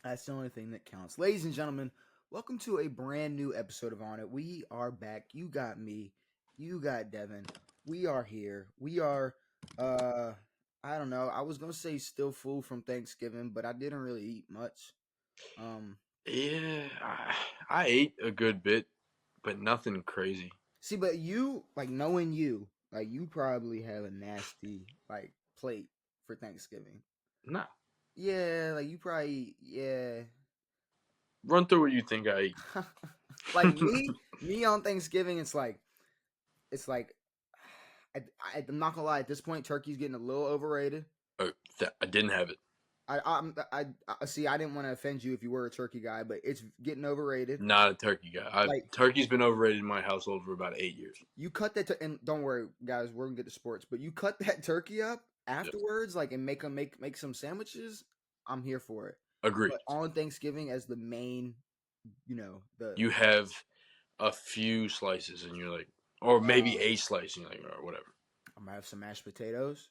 That's the only thing that counts. Ladies and gentlemen, welcome to a brand new episode of On It. We are back. You got me. You got Devin. We are here. We are uh I don't know. I was gonna say still full from Thanksgiving, but I didn't really eat much. Um Yeah, I ate a good bit, but nothing crazy. See, but you, like knowing you, like you probably have a nasty like plate for Thanksgiving. Nah, Yeah, like you probably yeah. run through what you think I ate. Like me on Thanksgiving, it's like I'm not gonna lie. At this point, turkey's getting a little overrated. I didn't have it. I see. I didn't want to offend you if you were a turkey guy, but it's getting overrated. Not a turkey guy. Like Turkey's been overrated in my household for about 8 years. you cut that, and don't worry, guys, we're gonna get to sports. But you cut that turkey up Yes, afterwards, like and make some sandwiches. I'm here for it. agreed. But on Thanksgiving, as the main, the You have a few slices, and you're like, or maybe uh, a slice, and you're like, or whatever. I'm gonna have some mashed potatoes.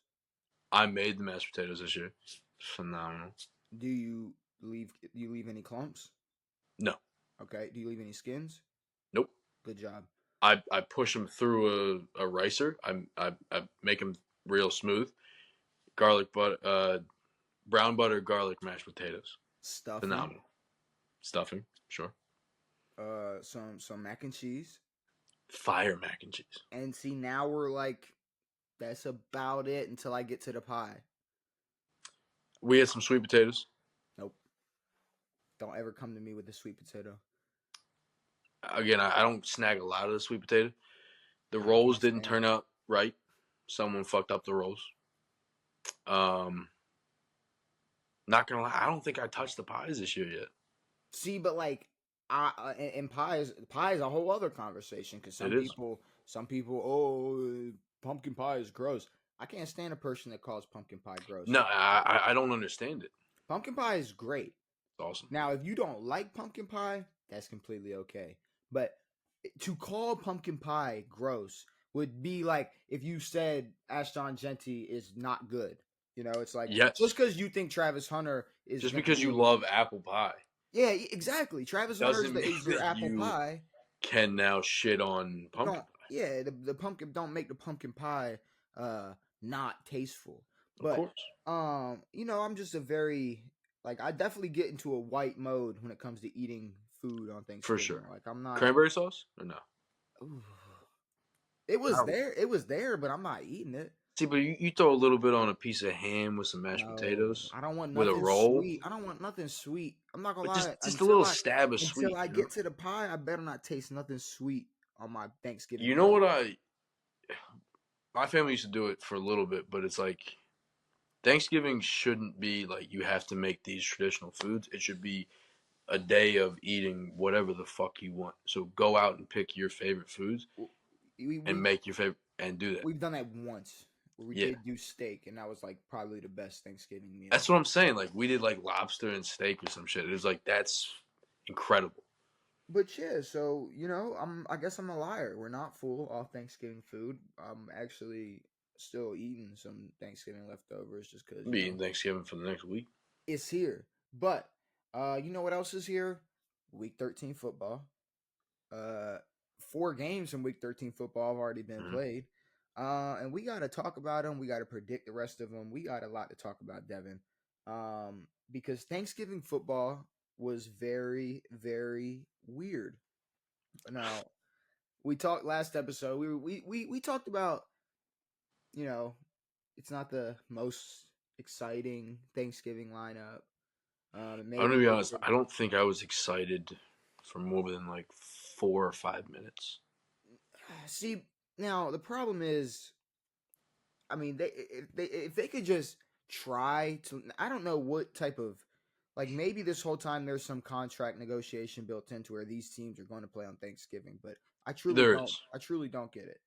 I made the mashed potatoes this year. Phenomenal. Do you leave any clumps? No, Okay. Do you leave any skins? nope. Good job. I push them through a ricer. I make them real smooth. Garlic butter, brown butter, garlic mashed potatoes. Stuffing. Phenomenal. Stuffing, sure. Some mac and cheese. Fire mac and cheese. And see, now we're like, that's about it until I get to the pie. We had some sweet potatoes. Nope. Don't ever come to me with the sweet potato. Again, I don't snag a lot of the sweet potato. The I rolls can't didn't stand turn it. out right. Someone fucked up the rolls. Um, Not gonna lie, I don't think I touched the pies this year yet. See, but like, and pie is a whole other conversation because It some is. people, some people, oh, pumpkin pie is gross. I can't stand a person that calls pumpkin pie gross. No, I don't understand it. Pumpkin pie is great. It's awesome. Now, if you don't like pumpkin pie, that's completely okay. But to call pumpkin pie gross would be like if you said Ashton Genty is not good. It's like just Yes, because you think Travis Hunter is just gonna because you do. love apple pie Yeah, exactly. Travis Hunter is, doesn't mean is your that apple you pie. can now shit on pumpkin Don't pie. Yeah, the pumpkin don't make the pumpkin pie not tasteful. Of But course, I'm just a very like I definitely get into a white mode when it comes to eating food on for Thanksgiving. sure. Like I'm not. Cranberry sauce or no? Ooh. It was No. there. It was there, but I'm not eating it. See, but you throw a little bit on a piece of ham with some mashed No, potatoes I don't want with a nothing roll, sweet. I don't want nothing sweet. I'm not gonna but lie. just a little stab of Until sweet. I get to the pie, I better not taste nothing sweet on my Thanksgiving You know plate. what my family used to do it for a little bit, but it's like Thanksgiving shouldn't be like you have to make these traditional foods. It should be a day of eating whatever the fuck you want. So go out and pick your favorite foods We and we make your favorite and do that. we've done that once where we Yeah. did do steak, and that was like probably the best Thanksgiving meal. That's what I'm saying. Like we did like lobster and steak or some shit. It was like that's incredible. But yeah, so I guess I'm a liar. We're not full off Thanksgiving food. I'm actually still eating some Thanksgiving leftovers just because I'll be eating Thanksgiving for the next week. it's here. But you know what else is here? Week 13 football. Uh, 4 games in Week 13 football have already been Mhm. played. And we got to talk about them. We got to predict the rest of them. We got a lot to talk about, Devin. Because Thanksgiving football was very, very weird. Now, we talked last episode. We talked about, you know, it's not the most exciting Thanksgiving lineup. It I'm made gonna me be look honest. at. I don't think I was excited for more than like 4 or 5 minutes. See, now the problem is, I mean, if they could just try to, I don't know what type of, like maybe this whole time there's some contract negotiation built into where these teams are going to play on Thanksgiving, but I truly There don't. is. I truly don't get it.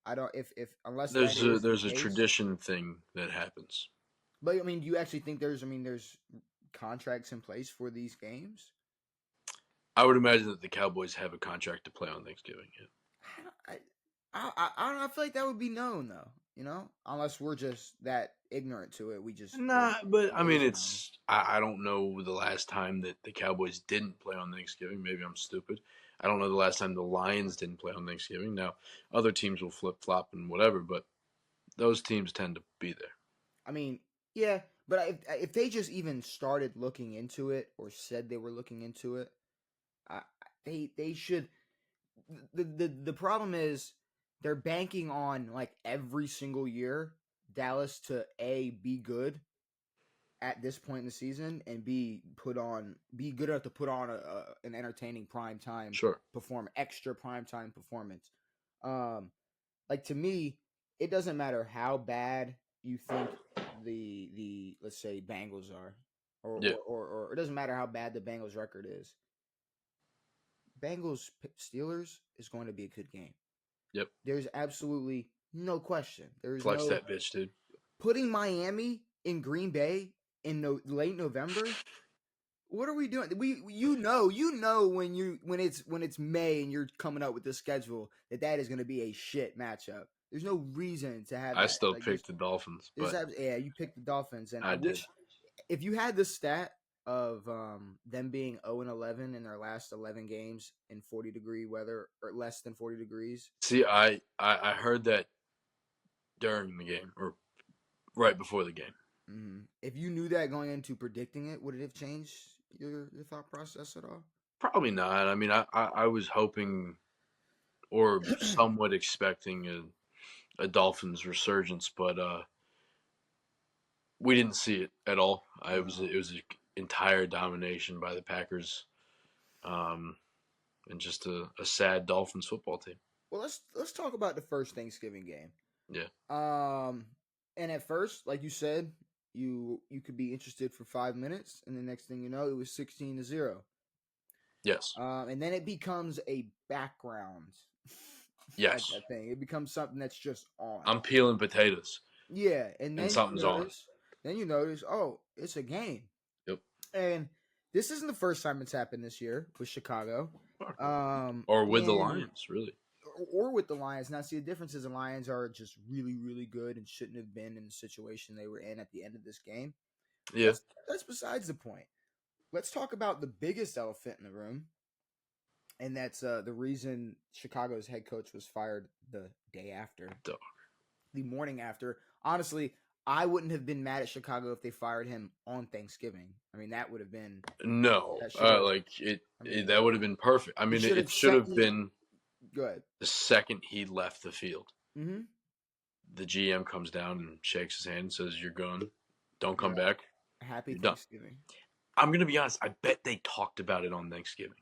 I don't if unless that There's a is the there's a case. tradition thing that happens. But I mean, do you actually think there's contracts in place for these games? I would imagine that the Cowboys have a contract to play on Thanksgiving. Yeah. I don't. I feel like that would be known though. unless we're just that ignorant to it. We just we're Nah, but I mean, lazy on them. I don't know the last time that the Cowboys didn't play on Thanksgiving. Maybe I'm stupid. I don't know the last time the Lions didn't play on Thanksgiving. Now, other teams will flip flop and whatever, but those teams tend to be there. I mean, yeah, but if they just even started looking into it or said they were looking into it, I, they should. The problem is they're banking on like every single year Dallas to be good at this point in the season and be good enough to put on an entertaining prime time Sure. extra prime time performance. Um, like to me, it doesn't matter how bad you think the let's say Bengals are, Yeah. or it doesn't matter how bad the Bengals record is. Bengals Steelers is going to be a good game. Yep. There's absolutely no question. There's Flex no that bitch, dude. putting Miami in Green Bay in late November. What are we doing? You know when it's May and you're coming up with the schedule that is going to be a shit matchup. There's no reason to have I that. still Like there's picked the Dolphins, there's but yeah, you picked the Dolphins, and I did. if you had the stat of them being 0-11 in their last 11 games in 40-degree weather or less than 40 degrees. See, I heard that during the game or right before the game. If you knew that going into predicting it, would it have changed your thought process at all? Probably not. I mean, I was hoping or somewhat expecting a Dolphins resurgence, but we didn't see it at all. No. It was an entire domination by the Packers, um, and just a sad Dolphins football team. Well, let's talk about the first Thanksgiving game. Yeah. Um, and at first, like you said, you could be interested for 5 minutes, and the next thing you know, it was 16-0. Yes. And then it becomes a background at Yes. that thing. It becomes something that's just on. I'm peeling potatoes, Yeah, and and something's on. then you notice, oh, it's a game, Yep. and this isn't the first time it's happened this year with Chicago, Or with the and Lions, really. or with the Lions. Now, see, the difference is the Lions are just really, really good and shouldn't have been in the situation they were in at the end of this game. But Yeah. that's besides the point. Let's talk about the biggest elephant in the room, and that's the reason Chicago's head coach was fired the day after, Dog. the morning after. Honestly, I wouldn't have been mad at Chicago if they fired him on Thanksgiving. I mean, that would have been No, that should have. like I mean, that would have been perfect. I he mean, should it have should sent have me. been Good. the second he left the field. Mm-hmm. The GM comes down and shakes his hand and says, "You're gone. Don't come Yeah. back. Happy You're done." Thanksgiving. I'm gonna be honest. I bet they talked about it on Thanksgiving,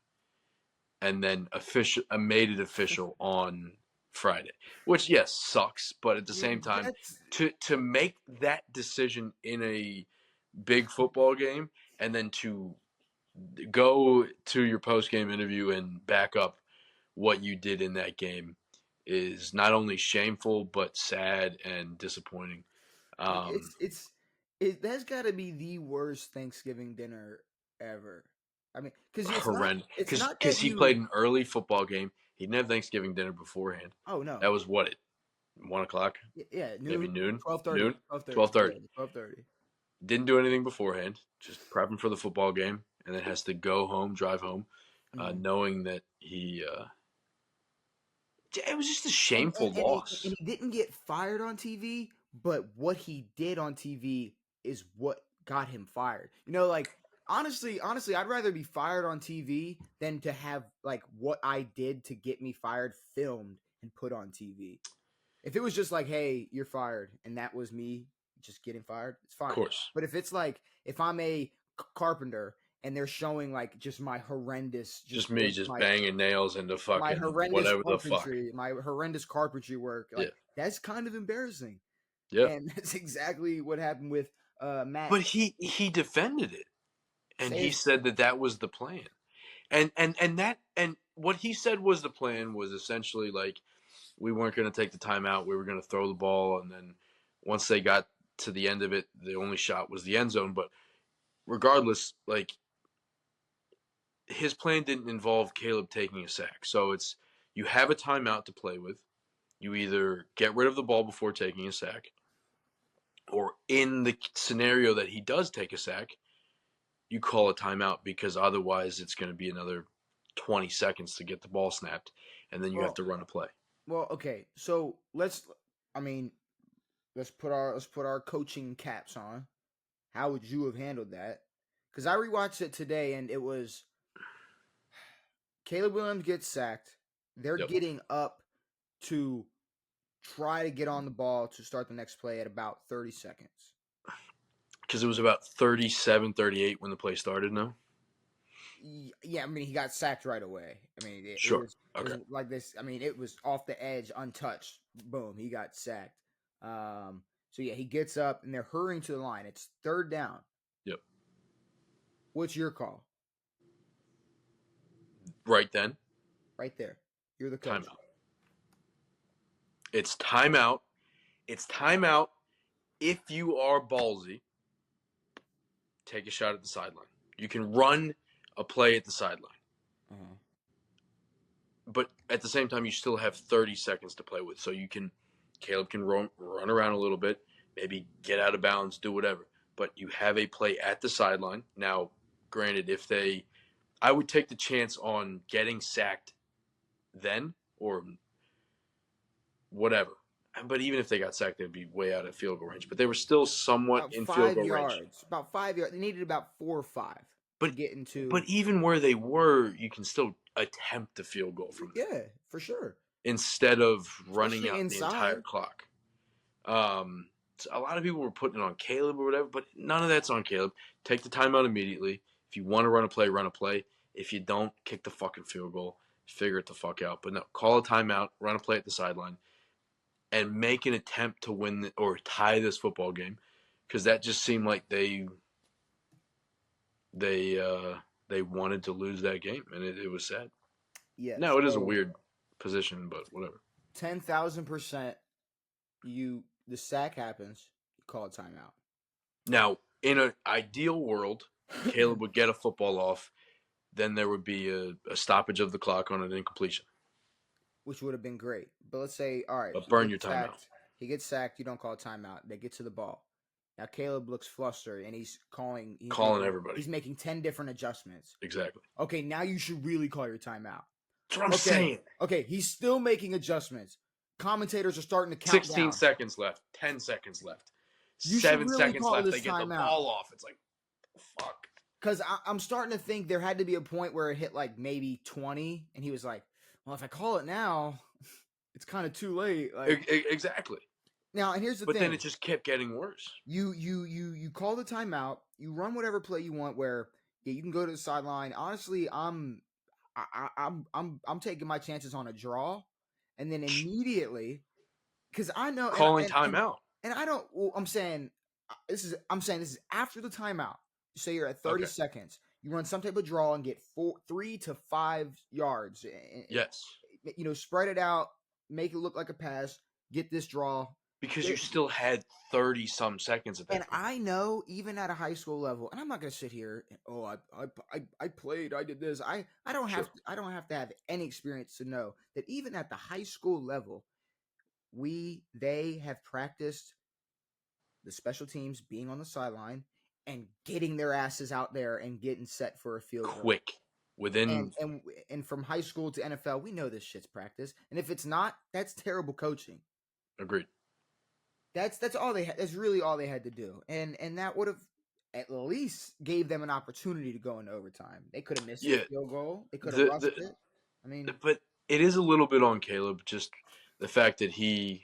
and then made it official on Friday. Which, yes, sucks, but at the Yeah, same time, that's to make that decision in a big football game, and then to go to your post game interview and back up what you did in that game is not only shameful but sad and disappointing. Um, that's got to be the worst Thanksgiving dinner ever. I mean, because Horrendous. it's not Because that he you. played an early football game. He didn't have Thanksgiving dinner beforehand. Oh no. That was what, it 1 o'clock, Yeah, maybe noon, noon, 12:30, noon, 12:30. 12:30. Yeah, 12:30. Didn't do anything beforehand. Just prepping for the football game, and then has to go home, drive home, Mm-hmm. knowing that he. It was just a and, and, shameful and, he, loss. and he didn't get fired on TV, but what he did on TV is what got him fired. Like honestly, I'd rather be fired on TV than to have like what I did to get me fired filmed and put on TV. If it was just like, hey, you're fired, and that was me just getting fired, it's Of fine. course. But if it's like, if I'm a carpenter and they're showing like just my horrendous, Just me just banging nails into my fucking horrendous whatever the fuck. carpentry work, Yeah. like that's kind of embarrassing. Yeah. And that's exactly what happened with Matt. But he defended it, and he Says, said that that was the plan. And what he said was the plan was essentially like we weren't going to take the timeout. We were going to throw the ball, and then once they got to the end of it, the only shot was the end zone. But regardless, like his plan didn't involve Caleb taking a sack. So it's you have a timeout to play with. you either get rid of the ball before taking a sack, or in the scenario that he does take a sack, you call a timeout because otherwise it's going to be another 20 seconds to get the ball snapped, and then you have Well, to run a play. okay. So I mean, let's put our coaching caps on. How would you have handled that? Because I rewatched it today, and it was Caleb Williams gets sacked. They're Yep. getting up to try to get on the ball to start the next play at about 30 seconds. Because it was about 37, 38 when the play started, no? Yeah, I mean he got sacked right away. I mean it Sure. was Okay. like this. I mean it was off the edge, untouched. Boom, he got sacked. So yeah, he gets up and they're hurrying to the line. It's third down. Yep. What's your call? Right then, Right there. You're the coach. timeout. It's timeout. It's timeout. If you are ballsy, take a shot at the sideline. You can run a play at the sideline. Uh-huh. But at the same time, you still have 30 seconds to play with. So Caleb can run around a little bit, maybe get out of bounds, do whatever. But you have a play at the sideline. Now, granted, I would take the chance on getting sacked then or whatever. But even if they got sacked, they'd be way out of field goal range. But they were still somewhat About in field five goal range. yards. About 5 yards. They needed about 4 or 5 to But get into. but even where they were, you can still attempt a field goal from there Yeah, for sure. instead of running Especially out the inside. entire clock. So a lot of people were putting it on Caleb or whatever, but none of that's on Caleb. Take the timeout immediately. If you want to run a play, run a play. If you don't, kick the fucking field goal. Figure it the fuck out. But no, call a timeout, run a play at the sideline, and make an attempt to win or tie this football game, because that just seemed like they they wanted to lose that game, and it was sad. Yeah. No, it is a So weird position, but whatever. 10,000%. The sack happens. You call a timeout. Now, in an ideal world, Caleb would get a football off. Then there would be a stoppage of the clock on an incompletion. Which would have been great. But let's say, all right, But burn your timeout. He gets sacked. You don't call a timeout. They get to the ball. Now Caleb looks flustered and he's calling. Calling everybody. He's making 10 different adjustments. Exactly. Okay, now you should really call your timeout. That's what I'm saying. Okay, he's still making adjustments. Commentators are starting to count 16 down. seconds left. 10 seconds left. You 7 really seconds left. They get timeout. the ball off. It's like, fuck. Because I'm starting to think there had to be a point where it hit like maybe 20, and he was like, "Well, if I call it now, it's kind of too late." Like Exactly. now, and here's the thing. But then it just kept getting worse. You call the timeout. You run whatever play you want. Where you can go to the sideline. Honestly, I'm taking my chances on a draw, and then immediately because I know calling timeout. And I don't. Well, I'm saying this is after the timeout. Say you're at 30 seconds. You run some type of draw and get 3 to 5 yards. Yes. Spread it out, make it look like a pass. Get this draw because you still had 30 some seconds at that. And point. I know even at a high school level, and I'm not going to sit here and I played, I did this. I don't have I don't have to have any experience to know that even at the high school level, they have practiced the special teams being on the sideline and getting their asses out there and getting set for a field goal. Quick. Within and from high school to NFL, we know this shit's practice. And if it's not, that's terrible coaching. Agreed. That's all they that's really all they had to do. And that would have at least gave them an opportunity to go into overtime. They could have missed the field goal. They could have rushed it. I mean, but it is a little bit on Caleb, just the fact that he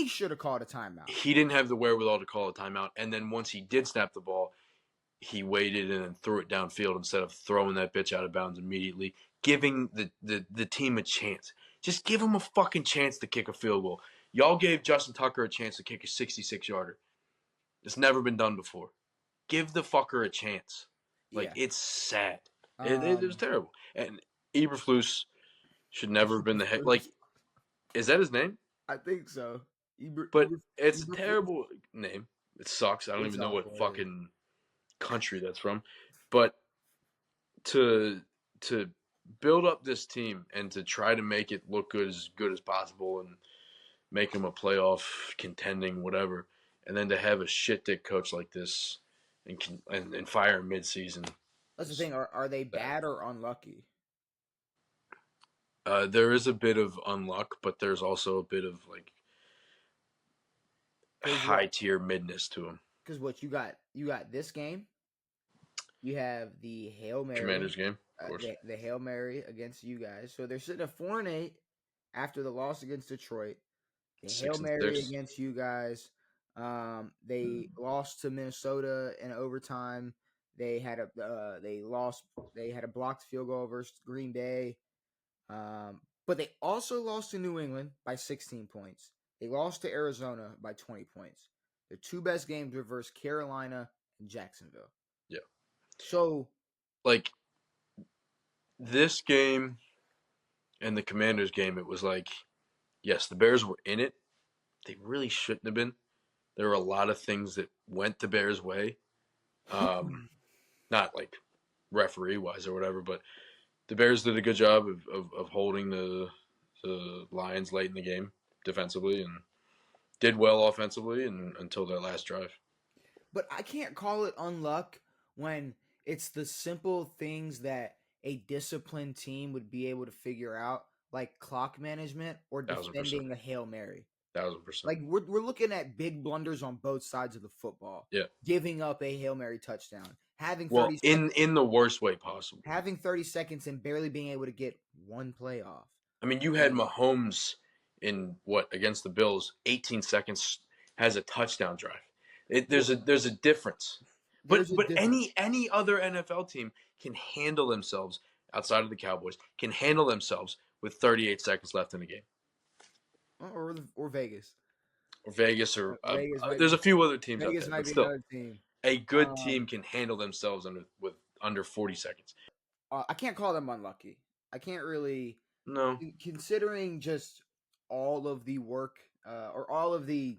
should have called a timeout. He didn't have the wherewithal to call a timeout, and then once he did snap the ball, he waited and then threw it downfield instead of throwing that bitch out of bounds immediately, giving the team a chance. Just give him a fucking chance to kick a field goal. Y'all gave Justin Tucker a chance to kick a 66-yarder. It's never been done before. Give the fucker a chance. It's sad. It was terrible. And Eberflus should never have been the head. Is that his name? I think so. But it's a terrible name. It sucks. I don't even know what fucking country that's from. But to build up this team and to try to make it look good as possible and make them a playoff contending whatever, and then to have a shit dick coach like this and fire him mid-season That's the is thing. Are they bad. bad or unlucky? There is a bit of unluck, but there's also a bit of like Because high tier midness to him. what you got this game. You have the Hail Mary, Commanders game, of course. the Hail Mary against you guys. So they're sitting at 4-8 after the loss against Detroit. The Hail Six and Mary six. against you guys. They lost to Minnesota in overtime. They had a they lost. They had a blocked field goal versus Green Bay. But they also lost to New England by 16 points. They lost to Arizona by 20 points. Their two best games were versus Carolina and Jacksonville. Yeah. So, Like this game and the Commanders game, it was like, yes, the Bears were in it. They really shouldn't have been. There were a lot of things that went the Bears' way. Not like referee wise or whatever, but the Bears did a good job of holding the Lions late in the game defensively and did well offensively and until their last drive. but I can't call it unluck when it's the simple things that a disciplined team would be able to figure out, like clock management or 1,000%. defending a Hail Mary. 1,000%. Like we're looking at big blunders on both sides of the football. Yeah. Giving up a Hail Mary touchdown, having Well, 30 seconds, in the worst way possible. having 30 seconds and barely being able to get one play off. I mean, you had Mahomes in what against the Bills, 18 seconds has a touchdown drive. There's a difference. But any other NFL team can handle themselves outside of the Cowboys can handle themselves with 38 seconds left in the game. Or Vegas. Or Vegas or Vegas, there's a few other teams Vegas out there, might but be still, another team. a good team can handle themselves with under 40 seconds. I can't call them unlucky. I can't really. No. Considering just all of the work or all of the.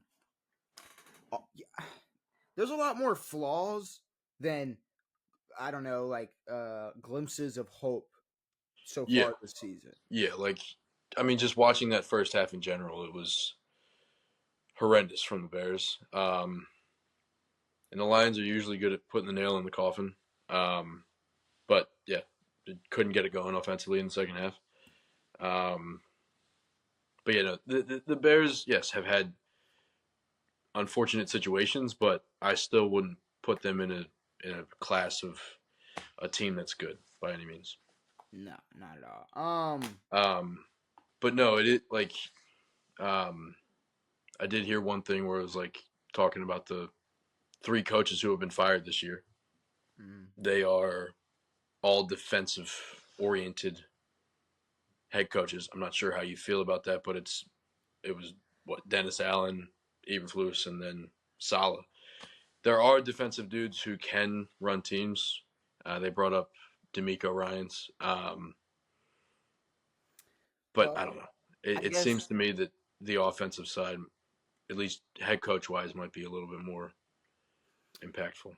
There's a lot more flaws than, I don't know, like glimpses of hope so far this season. Yeah, like, I mean, just watching that first half in general, it was horrendous from the Bears. And the Lions are usually good at putting the nail in the coffin. But, yeah, couldn't get it going offensively in the second half. But, yeah, no, the Bears, yes, have had unfortunate situations, but I still wouldn't put them in a class of a team that's good by any means. No, not at all. But no, I did hear one thing where it was like talking about the 3 coaches who have been fired this year. They are all defensive oriented head coaches. I'm not sure how you feel about that, but it was Dennis Allen, Eberflus, and then Saleh. There are defensive dudes who can run teams. They brought up D'Amico Ryans. But I don't know. It seems to me that the offensive side, at least head coach wise, might be a little bit more impactful.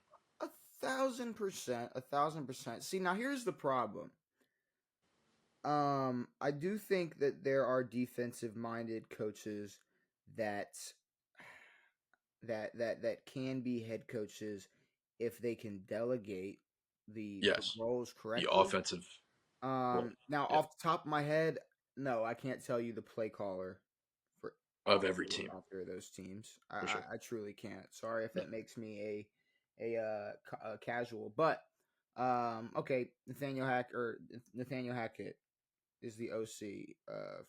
1,000%. 1,000%. See, now here's the problem. I do think that there are defensive-minded coaches that can be head coaches if they can delegate the roles correctly. The offensive. Now, off the top of my head, no, I can't tell you the play caller for of every team after those teams. Sure. I truly can't. Sorry if that makes me a casual, but okay, Nathaniel Hackett is the OC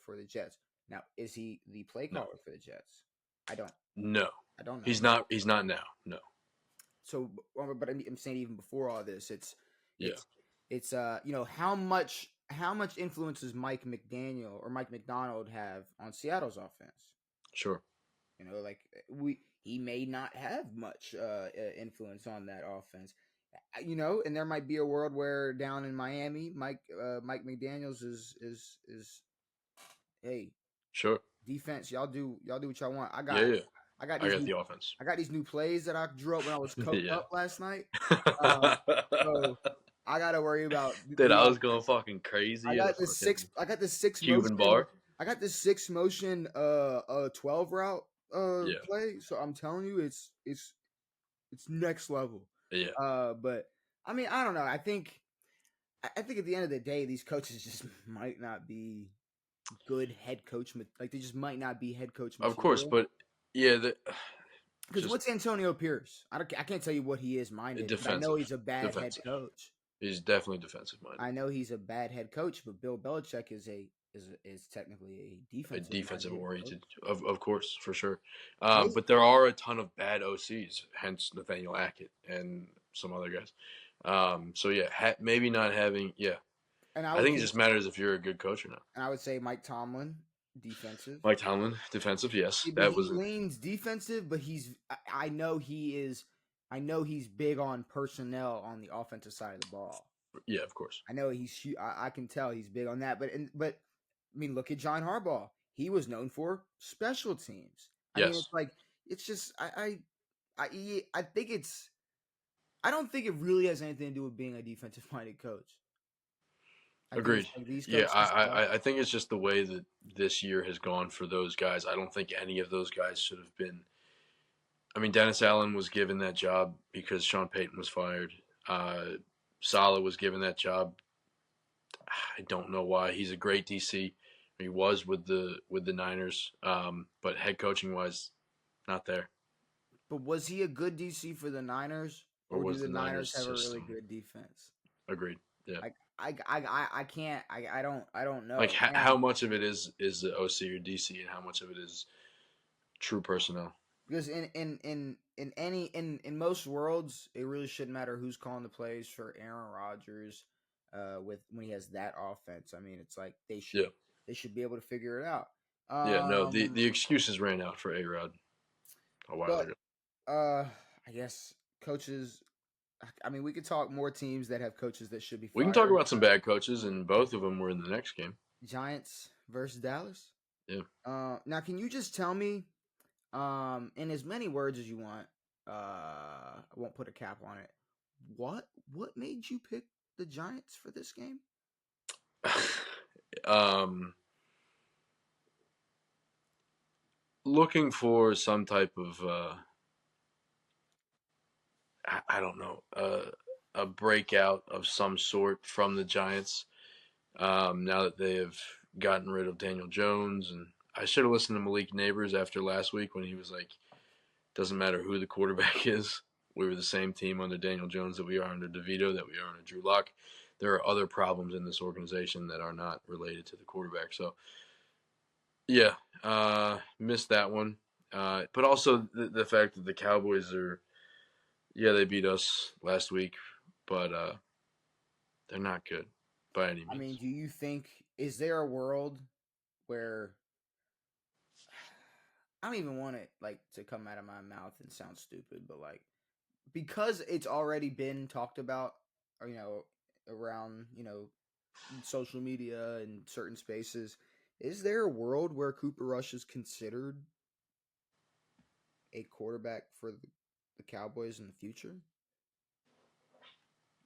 for the Jets. Now, is he the play caller for the Jets? I don't. No, I don't know. He's not. He's not now. No. So, but I'm saying even before all this, it's how much influence does Mike McDonald have on Seattle's offense? Sure. Like he may not have much influence on that offense. And there might be a world where down in Miami, Mike McDaniels is hey, sure, defense, y'all do what y'all want. I got the offense. I got these new plays that I drew up when I was coked up last night. So I gotta worry about. Dude, I was going fucking crazy. I got the 6 Cuban bar. I got this 6 motion 12 route Yeah, play, so I'm telling you it's next level. yeah. But I mean, I don't know. I think at the end of the day, these coaches just might not be good head coach. Like they just might not be head coach Of course, material. but yeah, Because just what's Antonio Pierce? I can't tell you what he is minded, but I know defensive, he's a bad head defensive. coach. He's definitely defensive minded. I know he's a bad head coach, but Bill Belichick is technically a A defensive defensive minded coach. oriented, of course, for sure. They But there are a ton of bad OCs, hence Nathaniel Hackett and some other guys. So yeah, maybe not having. Yeah, and I I would think it just cons- matters if you're a good coach or not. and I would say Mike Tomlin defensive. Mike Tomlin, defensive, yes, But that he was leans defensive, but I know he is. I know he's big on personnel on the offensive side of the ball. yeah, of course, I know I can tell he's big on that. But I mean, look at John Harbaugh. He was known for special teams. I mean, yes, it's like it's just I think it's I don't think it really has anything to do with being a defensive minded coach. I think agreed. it's like these Yeah, coaches. I think it's just the way that this year has gone for those guys. I don't think any of those guys should have been. I mean, Dennis Allen was given that job because Sean Payton was fired. Saleh was given that job. I don't know why. He's a great DC. He was with the Niners, but head coaching wise, not there. But was he a good DC for the Niners, Or or do was the the Niners Niners have a really system? good defense? Agreed. Yeah. Like I can't I don't Like know how now much of it is the OC or DC, and how much of it is true personnel? because in most worlds it really shouldn't matter who's calling the plays for Aaron Rodgers with when he has that offense. I mean, it's like Yeah. they should be able to figure it out. Yeah. No. The Um, the excuses ran out for A Rod a while but ago. I guess coaches. I mean, we could talk more teams that have coaches that should be We can talk fired. about some bad coaches, and both of them were in the next game. Giants versus Dallas. Yeah. Now, can you just tell me, in as many words as you want, I won't put a cap on it. What made you pick the Giants for this game? um, looking for some type of I don't know a breakout of some sort from the Giants. Now that they have gotten rid of Daniel Jones, and I should have listened to Malik Neighbors after last week when he was like, "Doesn't matter who the quarterback is. We were the same team under Daniel Jones that we are under DeVito, that we are under Drew Lock. There are other problems in this organization that are not related to the quarterback." So yeah, missed that one. But also the fact that the Cowboys are, yeah, they beat us last week, but they're not good by any I mean, means. do you think is there a world where I don't even want it like to come out of my mouth and sound stupid, but like because it's already been talked about, or around social media and certain spaces. Is there a world where Cooper Rush is considered a quarterback for the Cowboys in the future?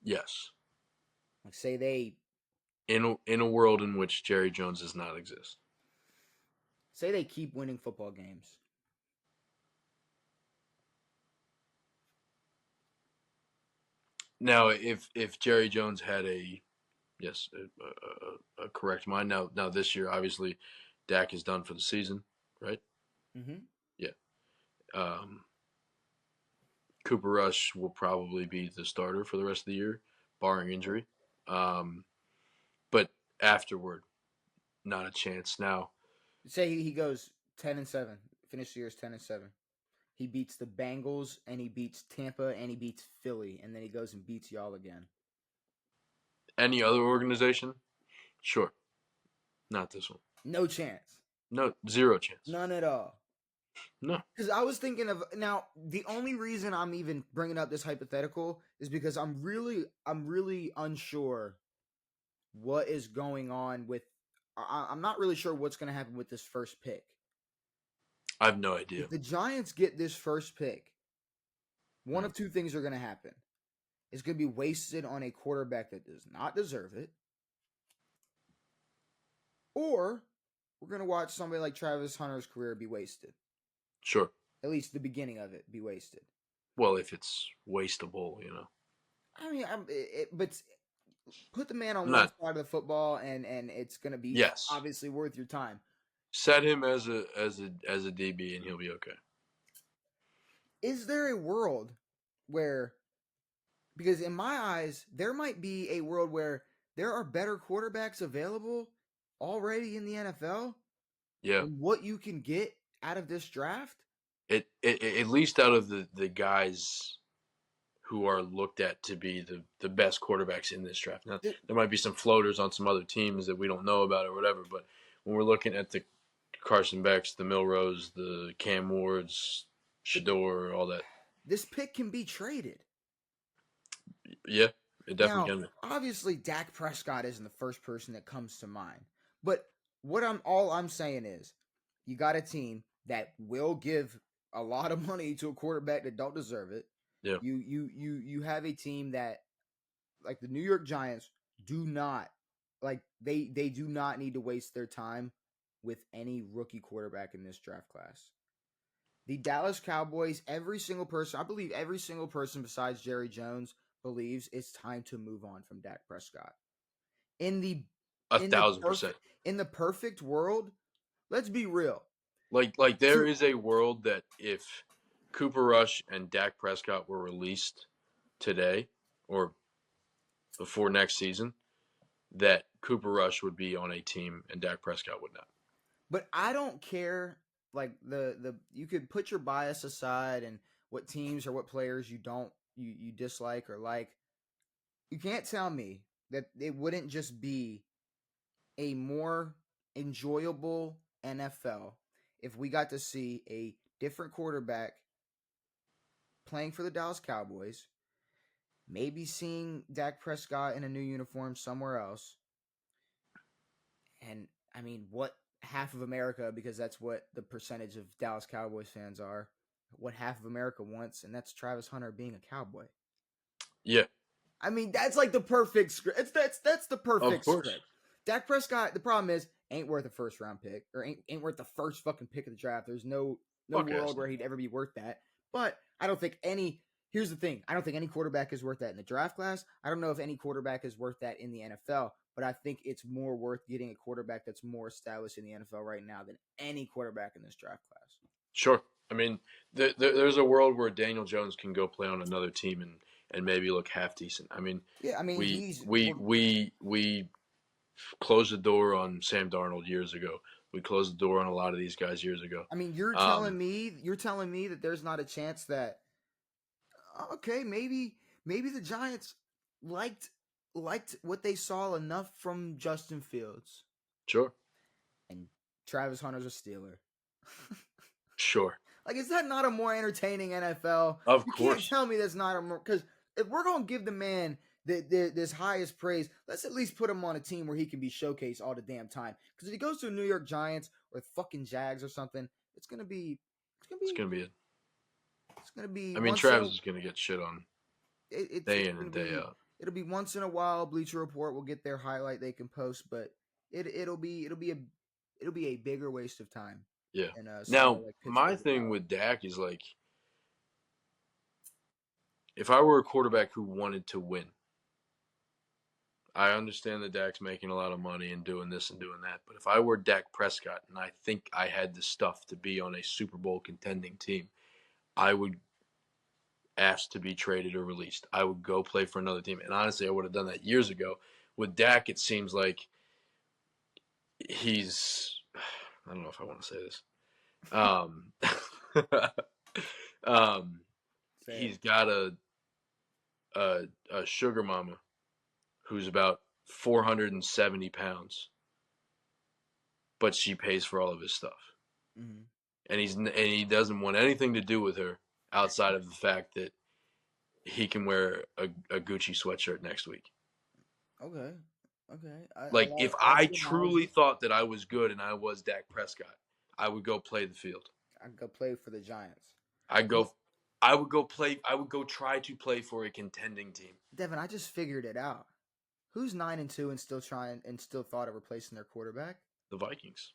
Yes, Like, say they in a world in which Jerry Jones does not exist. keep winning football games. Now, if Jerry Jones had a yes a correct mind, now this year obviously Dak is done for the season, right? Mm-hmm. Yeah. Um, Cooper Rush will probably be the starter for the rest of the year, barring injury. Um, but afterward, not a chance. Now, Say he goes 10-7, finish the year as 10-7. He beats the Bengals and he beats Tampa and he beats Philly, and then he goes and beats y'all again. any other organization, sure, not this one. No chance. No, zero chance. None at all. No, Because I was thinking of now the only reason I'm even bringing up this hypothetical is because I'm really unsure what is going on with. I'm not really sure what's going to happen with this first pick. I have no idea. If the Giants get this first pick, one Hmm. of two things are going to happen. It's going to be wasted on a quarterback that does not deserve it, or we're gonna watch somebody like Travis Hunter's career be wasted. Sure. At least the beginning of it be wasted. Well, if it's wastable, I mean, but put the man on I'm one not. side of the football, and it's gonna be Yes. obviously worth your time. Set him as a DB and he'll be okay. Is there a world where, because in my eyes, there might be a world where there are better quarterbacks available already in the NFL Yeah. than what you can get out of this draft? It at least out of the guys who are looked at to be the best quarterbacks in this draft. Now, there might be some floaters on some other teams that we don't know about or whatever, but when we're looking at the Carson Becks, the Milrose, the Cam Wards, But Shador, all that. this pick can be traded. Yeah, it definitely Now, can be. obviously, Dak Prescott isn't the first person that comes to mind, but all I'm saying is, you got a team that will give a lot of money to a quarterback that don't deserve it. Yeah. You have a team that, like the New York Giants, do not like they do not need to waste their time with any rookie quarterback in this draft class. The Dallas Cowboys, I believe every single person besides Jerry Jones believes it's time to move on from Dak Prescott. In the A in the thousand percent. perfect world, let's be real. Like there To is a world that if Cooper Rush and Dak Prescott were released today or before next season, that Cooper Rush would be on a team and Dak Prescott would not. But I don't care. Like the you could put your bias aside and what teams or what players you dislike or like. You can't tell me that it wouldn't just be a more enjoyable NFL if we got to see a different quarterback playing for the Dallas Cowboys, maybe seeing Dak Prescott in a new uniform somewhere else. And I mean, what half of America, because that's what the percentage of Dallas Cowboys fans are, what half of America wants, and that's Travis Hunter being a Cowboy. Yeah, I mean, that's like the perfect script. That's the of perfect course. script. Dak Prescott, the problem is, ain't worth a first round pick, or ain't worth the first fucking pick of the draft. There's no Fuck ass. world where he'd ever be worth that. But I don't think any. Here's the thing: I don't think any quarterback is worth that in the draft class. I don't know if any quarterback is worth that in the NFL. But I think it's more worth getting a quarterback that's more established in the NFL right now than any quarterback in this draft class. Sure. I mean, there's a world where Daniel Jones can go play on another team and maybe look half decent. I mean, Yeah, I mean we he's. we Well, we closed the door on Sam Darnold years ago. We closed the door on a lot of these guys years ago. I mean, Um, you're telling me that there's not a chance that, okay, maybe the Giants liked what they saw enough from Justin Fields, sure, and Travis Hunter's a Steeler. sure, Like, is that not a more entertaining NFL? of You can't course, tell me that's not a more, because if we're gonna give the man this highest praise, let's at least put him on a team where he can be showcased all the damn time. Because if he goes to the New York Giants or fucking Jags or something, it's gonna be it's gonna it's be gonna be it. it's gonna be I mean, once in a Travis is gonna get shit on it's day in gonna and day be out. it'll be once in a while. Bleacher Report will get their highlight they can post, but it'll be a bigger waste of time Yeah. than somewhere Now, like my Pittsburgh or thing Dallas. with Dak is like, if I were a quarterback who wanted to win, I understand that Dak's making a lot of money and doing this and doing that. But if I were Dak Prescott and I think I had the stuff to be on a Super Bowl contending team, I would ask to be traded or released. I would go play for another team. And honestly, I would have done that years ago. With Dak, it seems like he's, I don't know if I want to say this. Um, um, Say it. he's got a, a sugar mama who's about 470 pounds, but she pays for all of his stuff. Mm-hmm. And he doesn't want anything to do with her outside of the fact that he can wear a Gucci sweatshirt next week. Okay, okay. Like if I like I the truly analogy. thought that I was good and I was Dak Prescott, I would go play the field. I go play for the Giants. I go I would go play I would go try to play for a contending team. Devin, I just figured it out. Who's 9-2 and still trying and still thought of replacing their quarterback? The Vikings.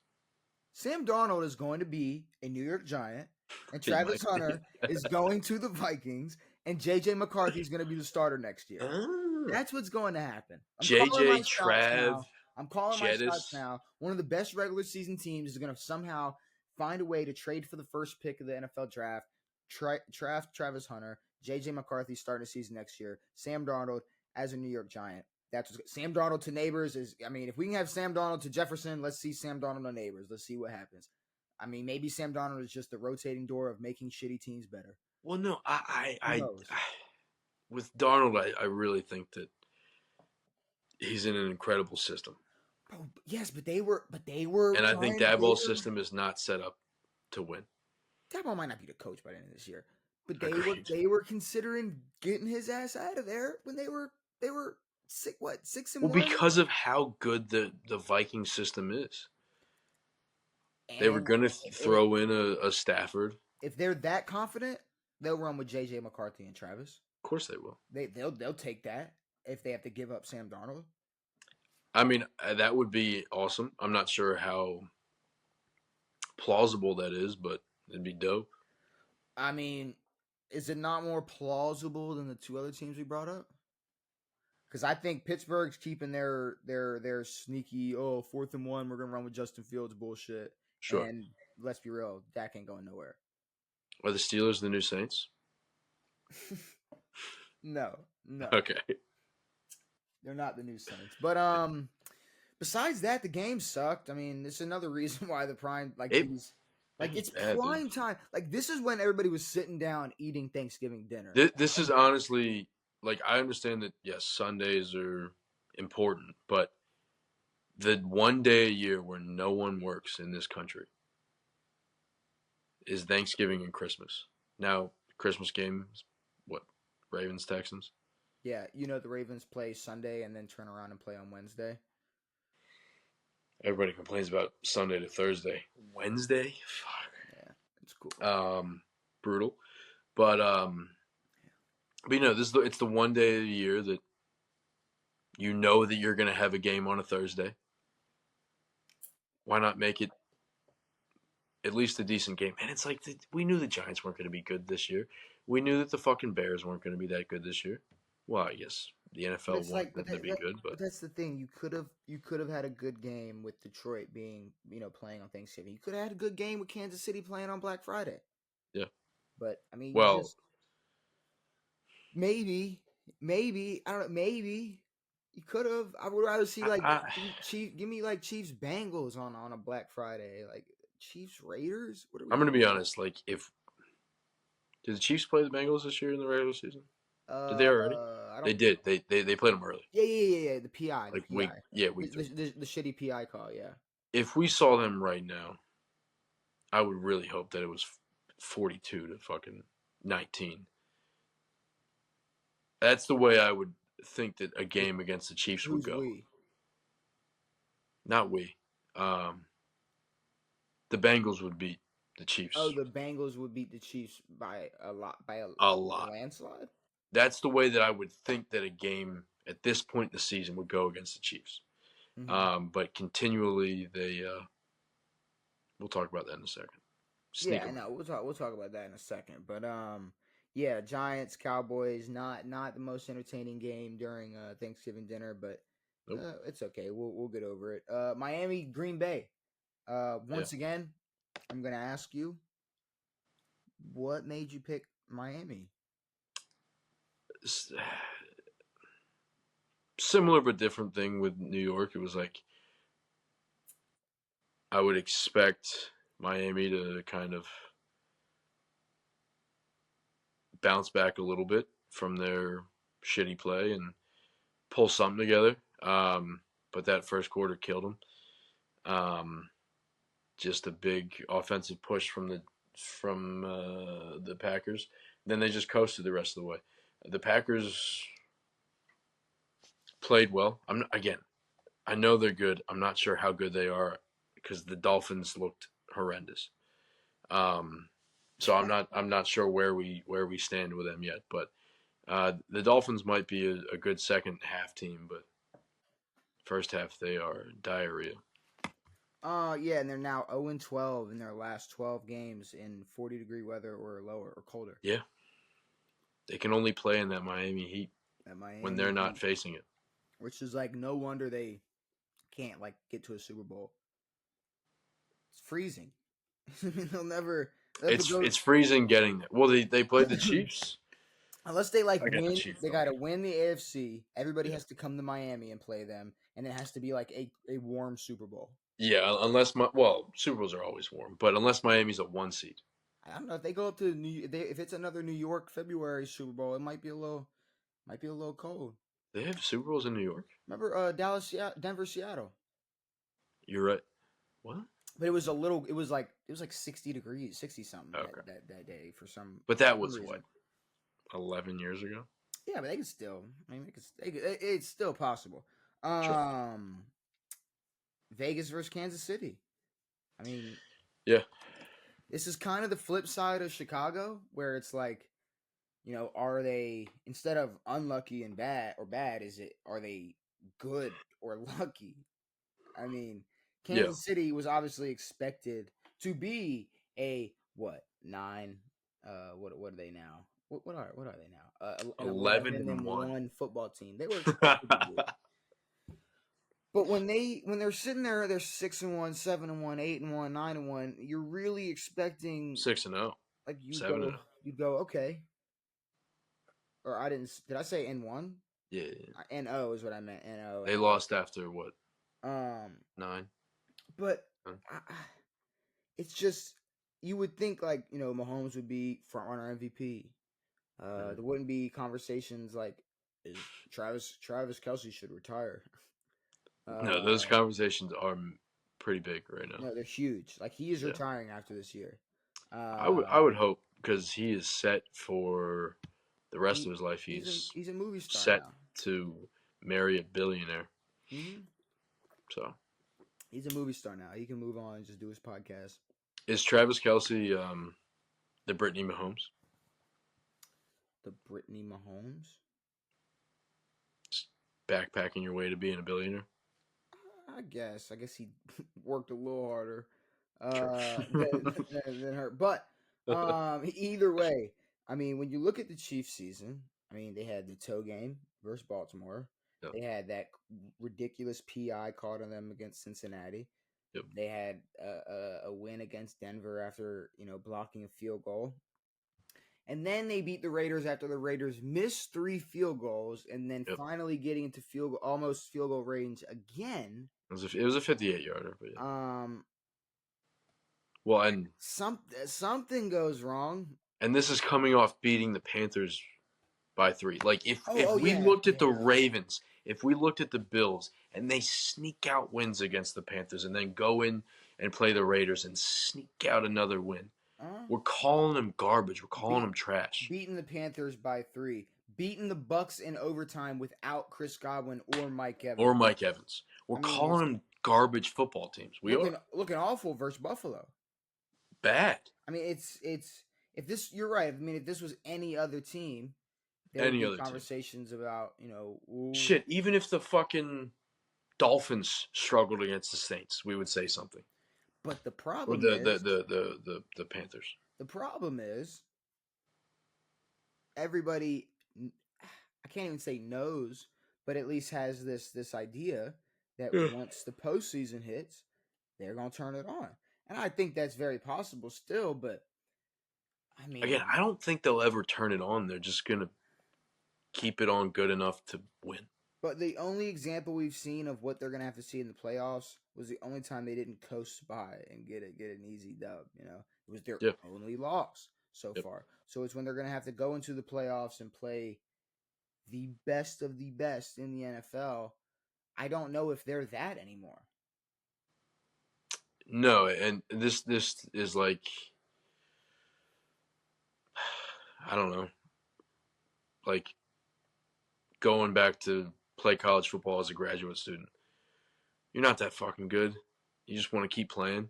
Sam Darnold is going to be a New York Giant, and He might Travis Hunter is going to the Vikings, and JJ McCarthy is going to be the starter next year. Ah. That's what's going to happen. I'm calling my JJ, shots Trav, now. I'm calling my shots Jettis. now. One of the best regular season teams is going to somehow find a way to trade for the first pick of the NFL draft. Travis Hunter, JJ McCarthy starting the season next year. Sam Darnold as a New York Giant. That's what's, Sam Darnold to Neighbors is. I mean, if we can have Sam Darnold to Jefferson, let's see Sam Darnold to Neighbors. Let's see what happens. I mean, maybe Sam Darnold is just the rotating door of making shitty teams better. Well, no, Who knows? with Darnold, I really think that he's in an incredible system, Bro, yes, but they were and I think trying. They Daboll's were. system is not set up to win. Dabo might not be the coach by the end of this year, but Agreed. they were considering getting his ass out of there when they were six, what, 6 and Well, 1, because of how good the Viking system is, they were and going to if throw in a Stafford. if they're that confident, they'll run with JJ McCarthy and Travis. Of course, they will. They'll take that if they have to give up Sam Darnold. I mean, that would be awesome. I'm not sure how plausible that is, but it'd be dope. I mean, is it not more plausible than the two other teams we brought up? Because I think Pittsburgh's keeping their sneaky 4th and 1, we're gonna run with Justin Fields bullshit. Sure. And let's be real, Dak ain't going nowhere. Are the Steelers the new Saints? No, no, Okay. they're not the new Saints. But besides that, the game sucked. I mean, it's another reason why the prime It it's bad, dude. prime time. Like this is when everybody was sitting down eating Thanksgiving dinner. This is honestly like I understand that yes, Sundays are important, but the one day a year where no one works in this country is Thanksgiving and Christmas. Now, Christmas game, what Ravens Texans? Yeah, the Ravens play Sunday and then turn around and play on Wednesday. Everybody complains about Sunday to Thursday. Wednesday, Yeah, it's cool. brutal. But it's the one day of the year that you know that you're going to have a game on a Thursday. Why not make it at least a decent game? And it's like we knew the Giants weren't going to be good this year. We knew that the fucking Bears weren't going to be that good this year. Well, I guess the But NFL it's like, wanted them to be good, but but that's the thing. You could have had a good game with Detroit being playing on Thanksgiving. You could have had a good game with Kansas City playing on Black Friday. yeah. But I mean, you Well, just maybe I don't know. Maybe you could have. I would rather see like I, Give me like Chiefs Bengals on a Black Friday. Like Chiefs Raiders. What are we I'm going to be doing? honest. Like, if did the Chiefs play the Bengals this year in the regular season? Did they Uh, already? I They don't. did. They played them early, Yeah. The PI, the like week PI, yeah week the, 3. the shitty PI call. Yeah. If we saw them right now, I would really hope that it was 42 to fucking 19. That's the way I would think that a game against the Chiefs would Who's go. we? Not we. Um, the Bengals would beat the Oh, Chiefs the Bengals would beat the Chiefs by a lot, by a a lot. landslide. That's the way that I would think that a game at this point in the season would go against the Chiefs. Mm-hmm. But continually, we'll talk about that in a second. Sneak Yeah, them no, we'll talk about that in a second. But yeah, Giants Cowboys not the most entertaining game during Thanksgiving dinner, but Nope. it's okay. We'll get over it. Miami Green Bay. Yeah. Once again, I'm gonna ask you, what made you pick Miami? Similar but different thing with New York. It was like I would expect Miami to kind of bounce back a little bit from their shitty play and pull something together. But that first quarter killed them. Just a big offensive push from the Packers. Then they just coasted the rest of the way. The Packers played well. Again, I know they're good. I'm not sure how good they are because the Dolphins looked horrendous. So I'm not sure where we stand with them yet. But the Dolphins might be a good second half team, but first half they are diarrhea. Yeah, and they're now 0-12 in their last 12 games in 40-degree weather or lower or colder. Yeah, they can only play in that Miami Heat At when Miami they're not Heat, facing it. which is like no wonder they can't like get to a Super Bowl. It's freezing. I mean, they'll have to go It's freezing getting there. Well, they played the Chiefs. unless they like I got the win. Chiefs They though. got to win the AFC. Everybody Yeah, has to come to Miami and play them, and it has to be like a warm Super Bowl. yeah. Super Bowls are always warm, but unless Miami's a 1 seed, I don't know if they go up to if it's another New York February Super Bowl, it might be a little cold. they have Super Bowls in New York. Remember Dallas, Denver, Seattle. You're right. What? But it was a little. It was like 60 degrees, 60 something Okay, that day for some but that was reason. what 11 years ago. Yeah, but they can still. I mean, it's still possible. Sure. Um, Vegas versus Kansas City. I mean, Yeah. this is kind of the flip side of Chicago, where it's like, are they instead of unlucky and bad, are they good or lucky? I mean, Yeah. Kansas City was obviously expected to be a what 9? What are they now? What are they now? An 11 11 and and one. 1 football team. They were expected to be. But when they're sitting there, they're 6-1, 7-1, 8-1, 9-1. You're really expecting 6-0, like 7-0. you'd go okay. Or I didn't. Did I say N1? Yeah, yeah. N-O is what I meant. N-O, They N-O. lost after what Um, 9? but Huh? it's just you would think like Mahomes would be front runner MVP. Mhm. There wouldn't be conversations like is Travis Kelsey should retire. No, those Uh, conversations are pretty big right now. no, they're huge. Like he is Yeah, retiring after this year. I would hope because he is set for the rest He of his life. he's a movie star Set now. to marry a billionaire. hmm So He's a movie star now. He can move on and just do his podcast. is Travis Kelsey the Brittany Mahomes? The Brittany Mahomes. Just backpacking your way to being a billionaire. I guess. I guess he worked a little harder Sure. than her. But either way, I mean, when you look at the Chiefs season, I mean, they had the toe game versus Baltimore. Yep. They had that ridiculous PI called on them against Cincinnati. Yep. They had a win against Denver after blocking a field goal. And then they beat the Raiders after the Raiders missed 3 field goals, and then Yep. finally getting into almost field goal range again. It was a 58-yarder, but yeah. Well, Something goes wrong. and this is coming off beating the Panthers by 3. Like if we Yeah, looked at the Ravens, if we looked at the Bills, and they sneak out wins against the Panthers, and then go in and play the Raiders and sneak out another win, we're calling them garbage. We're calling them trash. Beating the Panthers by 3, beating the Bucks in overtime without Chris Godwin or Mike Evans. We're calling them garbage football teams. We are looking awful versus Buffalo. bad. I mean, it's if this you're right. I mean, if this was any other team, there would Any be other team. conversations about Shit. Even if the fucking Dolphins struggled against the Saints, we would say something. But the Or problem the Panthers. The problem is everybody. I can't even say knows, but at least has this idea that once the postseason hits, they're gonna turn it on, and I think that's very possible still. But I mean, Again, I don't think they'll ever turn it on. They're just gonna keep it on good enough to win. But the only example we've seen of what they're gonna have to see in the playoffs was the only time they didn't coast by and get an easy dub. It was their only loss so far. So it's when they're gonna have to go into the playoffs and play the best of the best in the NFL. I don't know if they're that anymore. No, and this is like, I don't know, like going back to play college football as a graduate student. You're not that fucking good. You just want to keep playing.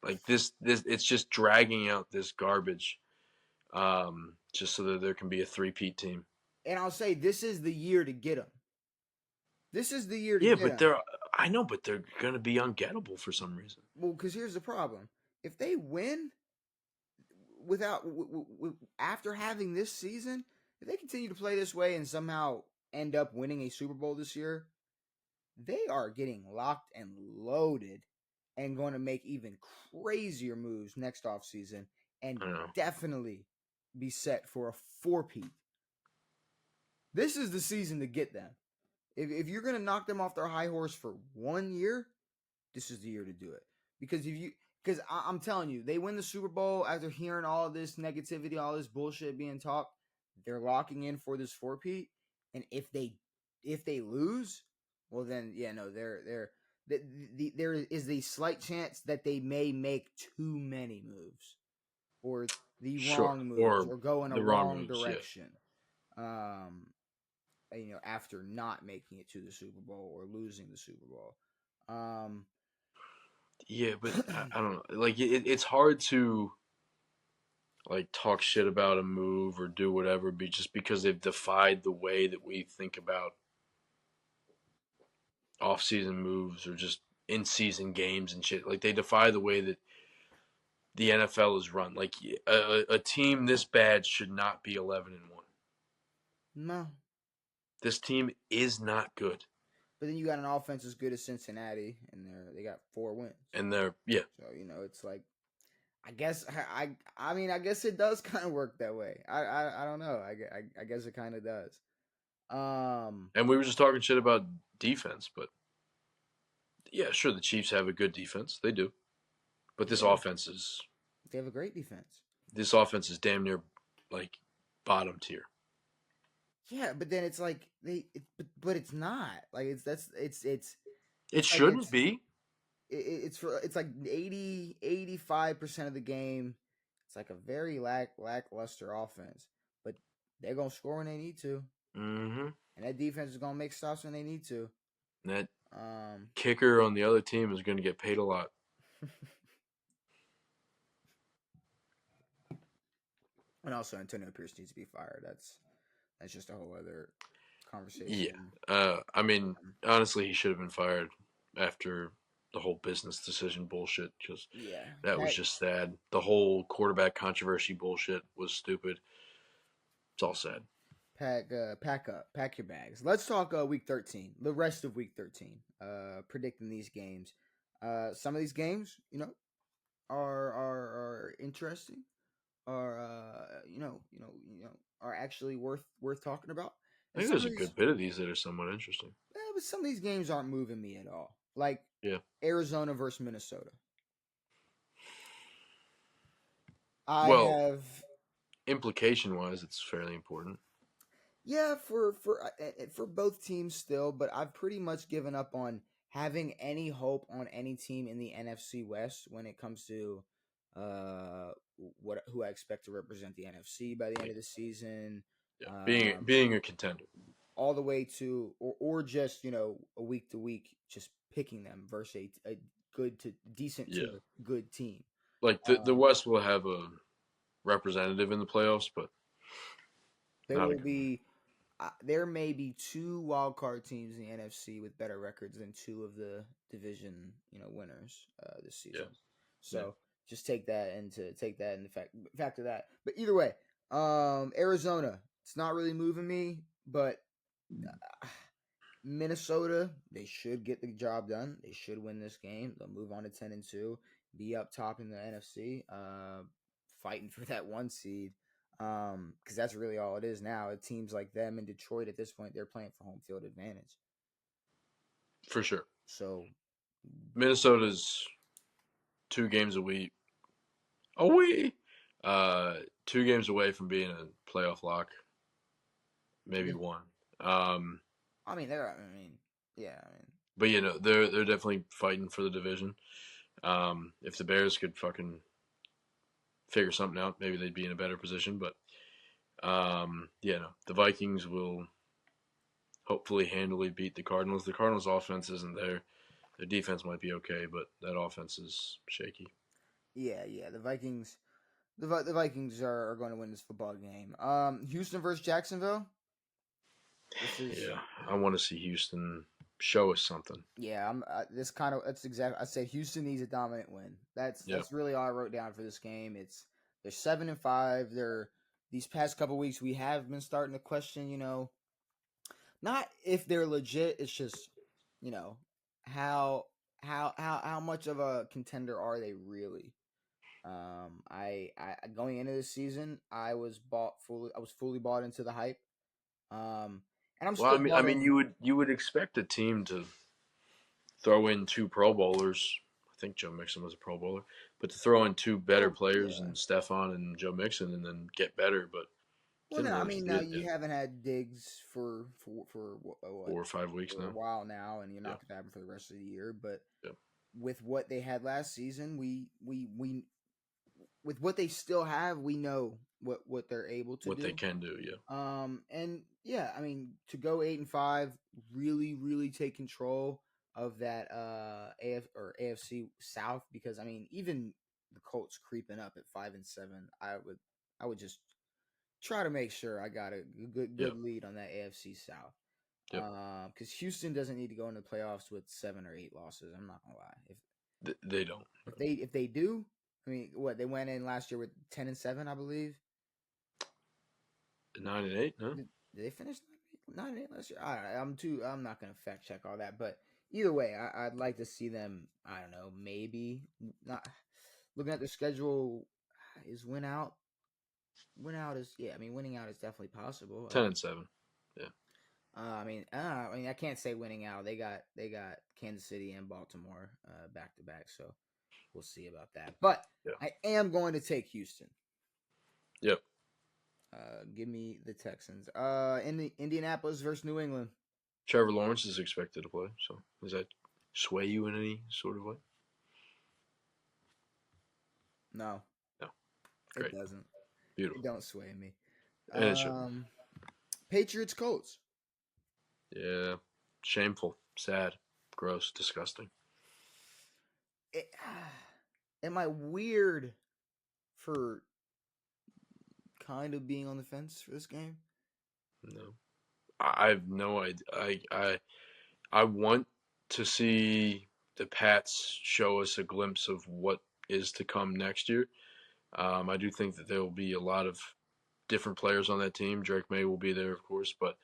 Like this it's just dragging out this garbage, just so that there can be a 3-peat team. And I'll say this is the year to get them. This is the year to Yeah, get but them. I know, but they're gonna be ungettable for some reason. Well, because here's the problem: if they win without after having this season, if they continue to play this way and somehow end up winning a Super Bowl this year, they are getting locked and loaded and going to make even crazier moves next offseason and I know. definitely be set for a four-peat. This is the season to get them. If you're going to knock them off their high horse for 1 year, this is the year to do it. Because I'm telling you, they win the Super Bowl after hearing all this negativity, all this bullshit being talked. They're locking in for this four-peat, and if they lose, well then yeah no there is the slight chance that they may make too many moves or the Sure, wrong moves or or go in a the wrong wrong moves. Yeah, direction. After not making it to the Super Bowl or losing the Super Bowl. Um, yeah, but I don't know. Like it's hard to like talk shit about a move or do whatever, just because they've defied the way that we think about off-season moves or just in-season games and shit. Like they defy the way that the NFL is run. Like a team this bad should not be 11-1. no, This team is not good, but then you got an offense as good as Cincinnati, and they got 4 wins. and they're yeah. So it's like I guess I guess it does kind of work that way. I don't know. I guess it kind of does. Um, And we were just talking shit about defense, but yeah, sure, the Chiefs have a good defense. They do, but they do. They have a great defense. this offense is damn near like bottom tier. Yeah, but then it's like but it's not like It it's like shouldn't be. it's like 85% of the game. It's like a very lackluster offense, but they're gonna score when they need to, Mm-hmm. and that defense is gonna make stops when they need to. That Um, kicker on the other team is going to get paid a lot. and also Antonio Pierce needs to be fired. That's just a whole other Yeah. conversation. I mean, honestly, he should have been fired after the whole business decision bullshit because Yeah, that was just sad. The whole quarterback controversy bullshit was stupid. It's all sad. pack up, pack your bags. Let's talk week 13, the rest of week 13. Predicting these games. Some of these games, are interesting. Are are actually worth talking about. I And think some there's of a these, good bit of these that are somewhat interesting. but some of these games aren't moving me at all. Like Yeah. Arizona versus Minnesota. I Well, have implication wise, it's fairly important. Yeah, for both teams still, but I've pretty much given up on having any hope on any team in the NFC West when it comes to uh what who I expect to represent the NFC by the end Yeah. of the season. Yeah. Being Um being a contender. all the way to or just, a week to week just picking them versus a good to decent Yeah. to good team. Like the Um West will have a representative in the playoffs, but there not a will good one. be there may be two wild card teams in the NFC with better records than two of the division, winners this Yeah. season. Yeah. So just take that into factor that. But either way, Arizona, it's not really moving me, but Minnesota, they should get the job done. They should win this game. They'll move on to 10-2, be up top in the NFC, fighting for that one seed. Because that's really all it is now. It teams like them in Detroit at this point, they're playing for home field advantage. For sure. So Minnesota's 2 games a week. Oh we 2 games away from being a playoff lock. Maybe yeah, one. Um I mean they're. I mean, yeah, I mean, but they're definitely fighting for the division. If the Bears could fucking figure something out, maybe they'd be in a better position. But no, the Vikings will hopefully handily beat the Cardinals. The Cardinals' offense isn't there. Their defense might be okay, but that offense is shaky. yeah. The Vikings, the Vikings are going to win this football game. Houston versus Jacksonville. This is Yeah, I want to see Houston show us something. Yeah, I'm this kind of that's exactly. I said Houston needs a dominant win. Yep. That's really all I wrote down for this game. They're 7-5. They're these past couple weeks we have been starting to question. Not if they're legit. It's just you know how how much of a contender are they really? I going into this season, I was fully bought into the hype. Um, and I'm Well, still I bought mean, in. you would expect a team to throw in two Pro Bowlers. I think Joe Mixon was a Pro Bowler, but to throw in two better Well, players yeah. and Stefan and Joe Mixon, and then get better, but Well, didn't no, I really mean see now it you in haven't had Diggs for what 4 or 5 weeks for a now. while now, and you're Yeah, not going to have him for the rest of the year. But yeah. with what they had last season, we with what they still have, we know what they're able to What they do. can do, yeah, And yeah, I mean to go 8-5, really take control of that AFC South because I mean even the Colts creeping up at 5-7, I would just try to make sure I got a yeah, good lead on that AFC South. yeah. Because Houston doesn't need to go into the playoffs with 7 or 8 losses. I'm not gonna lie. They don't. If they do, I mean, what they went in last year with 10-7, I believe. 9-8, no. Did they finish 9-8 last year? I'm not gonna fact check all that, but either way, I'd like to see them. I don't know, maybe not. Looking at the schedule, is win out. Win out is yeah. I mean, winning out is definitely possible. 10-7. Yeah, I mean, I can't say winning out. They got Kansas City and Baltimore back to back, so we'll see about that. But yeah, I am going to take Houston. yep. Give me the Texans. In the Indianapolis versus New England. Trevor Lawrence is expected to play, so does that sway you in any sort of way? No, No. it Great, doesn't. It beautiful, don't sway me. and it shouldn't. Um, Patriots Colts. Yeah, shameful, sad, gross, disgusting. It, am I weird for kind of being on the fence for this game? No, I have no idea. I want to see the Pats show us a glimpse of what is to come next year. I do think that there will be a lot of different players on that team. Drake May will be there, of course, but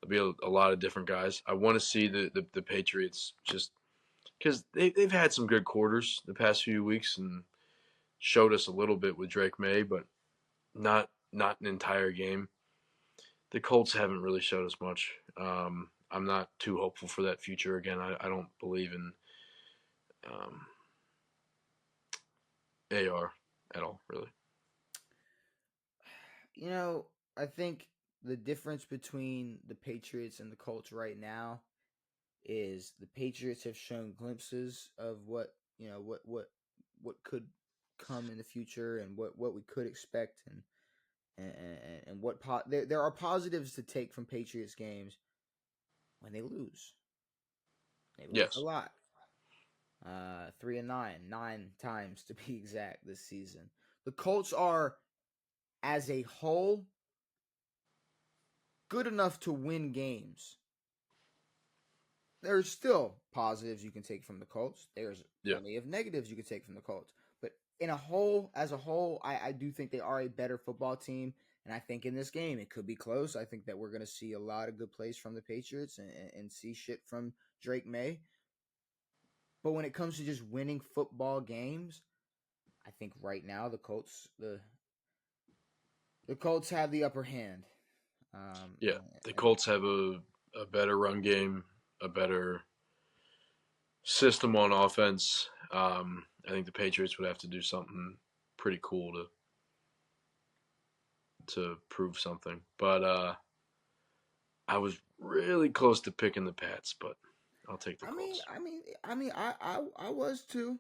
there'll be a lot of different guys. I want to see the Patriots just because they've had some good quarters the past few weeks and showed us a little bit with Drake May, but not an entire game. The Colts haven't really showed us much. I'm not too hopeful for that future again. I don't believe in um, AR at all, really. You know, I think the difference between the Patriots and the Colts right now is the Patriots have shown glimpses of what could come in the future and what we could expect and there are positives to take from Patriots games when they lose. They lose a Yes. lot. 3-9, 9 times to be exact this season. The Colts are, as a whole, good enough to win games. There's still positives you can take from the Colts. There's Yeah. plenty of negatives you can take from the Colts. But as a whole, I do think they are a better football team. And I think in this game, it could be close. I think that we're going to see a lot of good plays from the Patriots and see shit from Drake May. But when it comes to just winning football games, I think right now the Colts have the upper hand. Yeah. The And Colts have a better run game, a better system on offense. I think the Patriots would have to do something pretty cool to prove something. But I was really close to picking the Pats, but I'll take the I mean, Colts. I mean, I mean, I was too.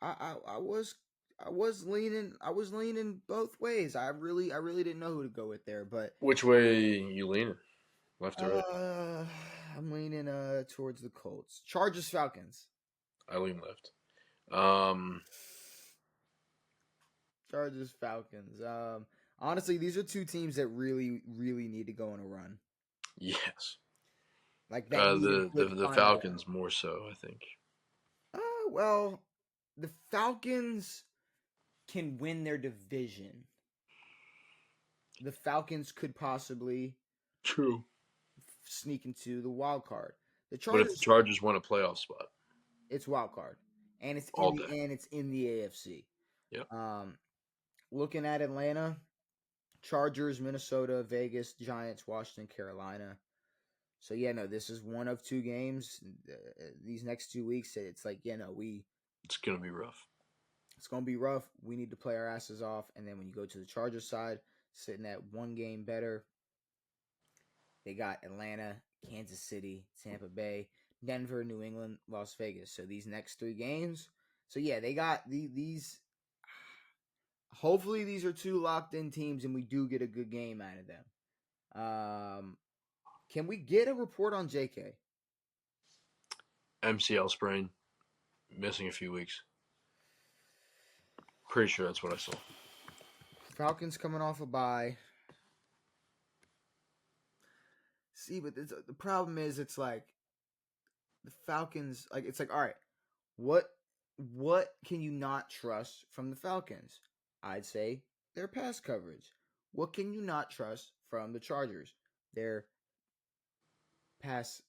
I was leaning both ways. I really didn't know who to go with there, but Which way you leaning? Left or right? uh, I'm leaning towards the Colts. Chargers Falcons. I lean left. Um, Chargers Falcons. Honestly, these are two teams that really need to go on a run. yes. Like that need a good The final. Falcons more so, I think. Well, the Falcons can win their division. The Falcons could possibly True. sneak into the wild card. The But if the Chargers, Chargers won a playoff spot, it's wild card, and all day. it's in the AFC. Yep. Um, looking at Atlanta, Chargers, Minnesota, Vegas, Giants, Washington, Carolina. So yeah, no, this is one of two games. These next 2 weeks, it's like It's gonna be rough. it's gonna be rough. We need to play our asses off, and then when you go to the Chargers side, sitting at one game better, they got Atlanta, Kansas City, Tampa Bay, Denver, New England, Las Vegas. So these next 3 games. So yeah, they got these. Hopefully, these are two locked in teams, and we do get a good game out of them. Can we get a report on JK? MCL sprain, missing a few weeks. Pretty sure that's what I saw. Falcons coming off a bye. See, but the problem is, it's like the Falcons. Like it's like, all right, what can you not trust from the Falcons? I'd say their pass coverage. What can you not trust from the Chargers? Their pass,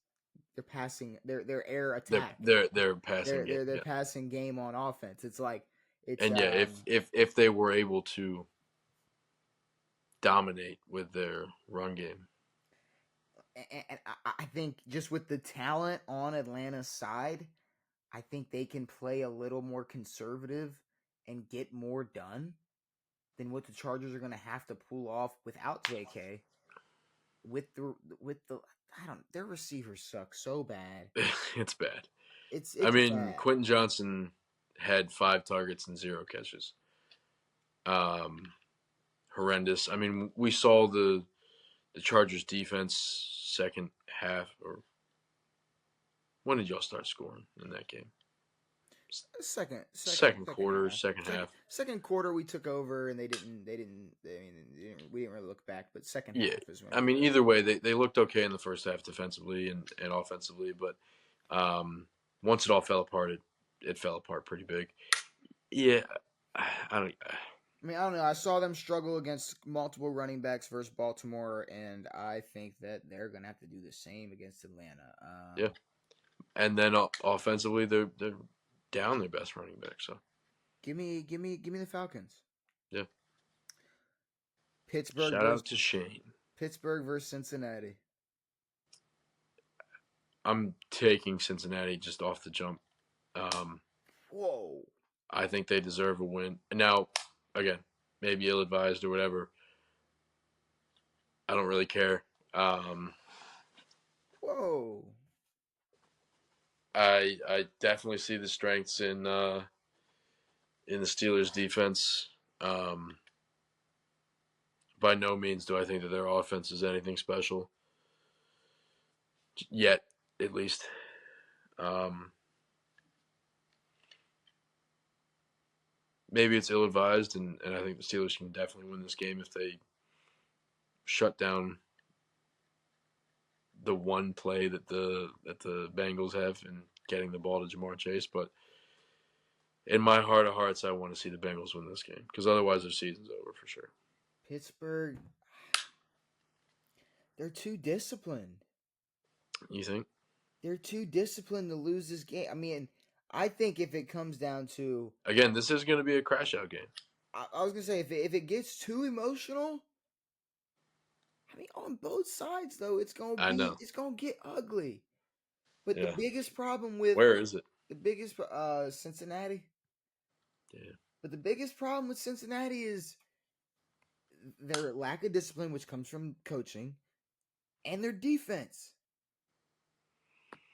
their passing, their air attack, Their passing game. their Yeah. passing game on offense. It's like it's And yeah, if they were able to dominate with their run game, and I think just with the talent on Atlanta's side, I think they can play a little more conservative and get more done than what the Chargers are going to have to pull off without JK. With the I don't their receivers suck so bad. it's bad. It's I mean, bad. Quentin Johnson had 5 targets and 0 catches. Horrendous. I mean, we saw the Chargers defense second half, or when did y'all start scoring in that game? Second quarter, second half. Second quarter we took over and we didn't really look back, but second Yeah, half is when I mean, either way, they looked okay in the first half defensively and offensively, but once it all fell apart, it fell apart pretty big. Yeah, I don't. I don't know. I saw them struggle against multiple running backs versus Baltimore, and I think that they're gonna have to do the same against Atlanta. Yeah, and then offensively, they're down their best running back. So give me the Falcons. yeah, Pittsburgh shout out to Shane. Pittsburgh versus Cincinnati. I'm taking Cincinnati just off the jump. Whoa. I think they deserve a win. Now, again, maybe ill-advised or whatever. I don't really care. Whoa. I definitely see the strengths in the Steelers' defense. By no means do I think that their offense is anything special yet, at least. Maybe it's ill-advised, and I think the Steelers can definitely win this game if they shut down the one play that the Bengals have in getting the ball to Jamar Chase. But in my heart of hearts, I want to see the Bengals win this game because otherwise their season's over for sure. Pittsburgh, they're too disciplined. You think? They're too disciplined to lose this game. I mean, I think if it comes down to Again, this is going to be a crash out game. I was gonna say if it gets too emotional, I mean on both sides though it's gonna get ugly. But Yeah. the biggest problem with Where is it? the biggest Cincinnati. Yeah. But the biggest problem with Cincinnati is their lack of discipline, which comes from coaching, and their defense.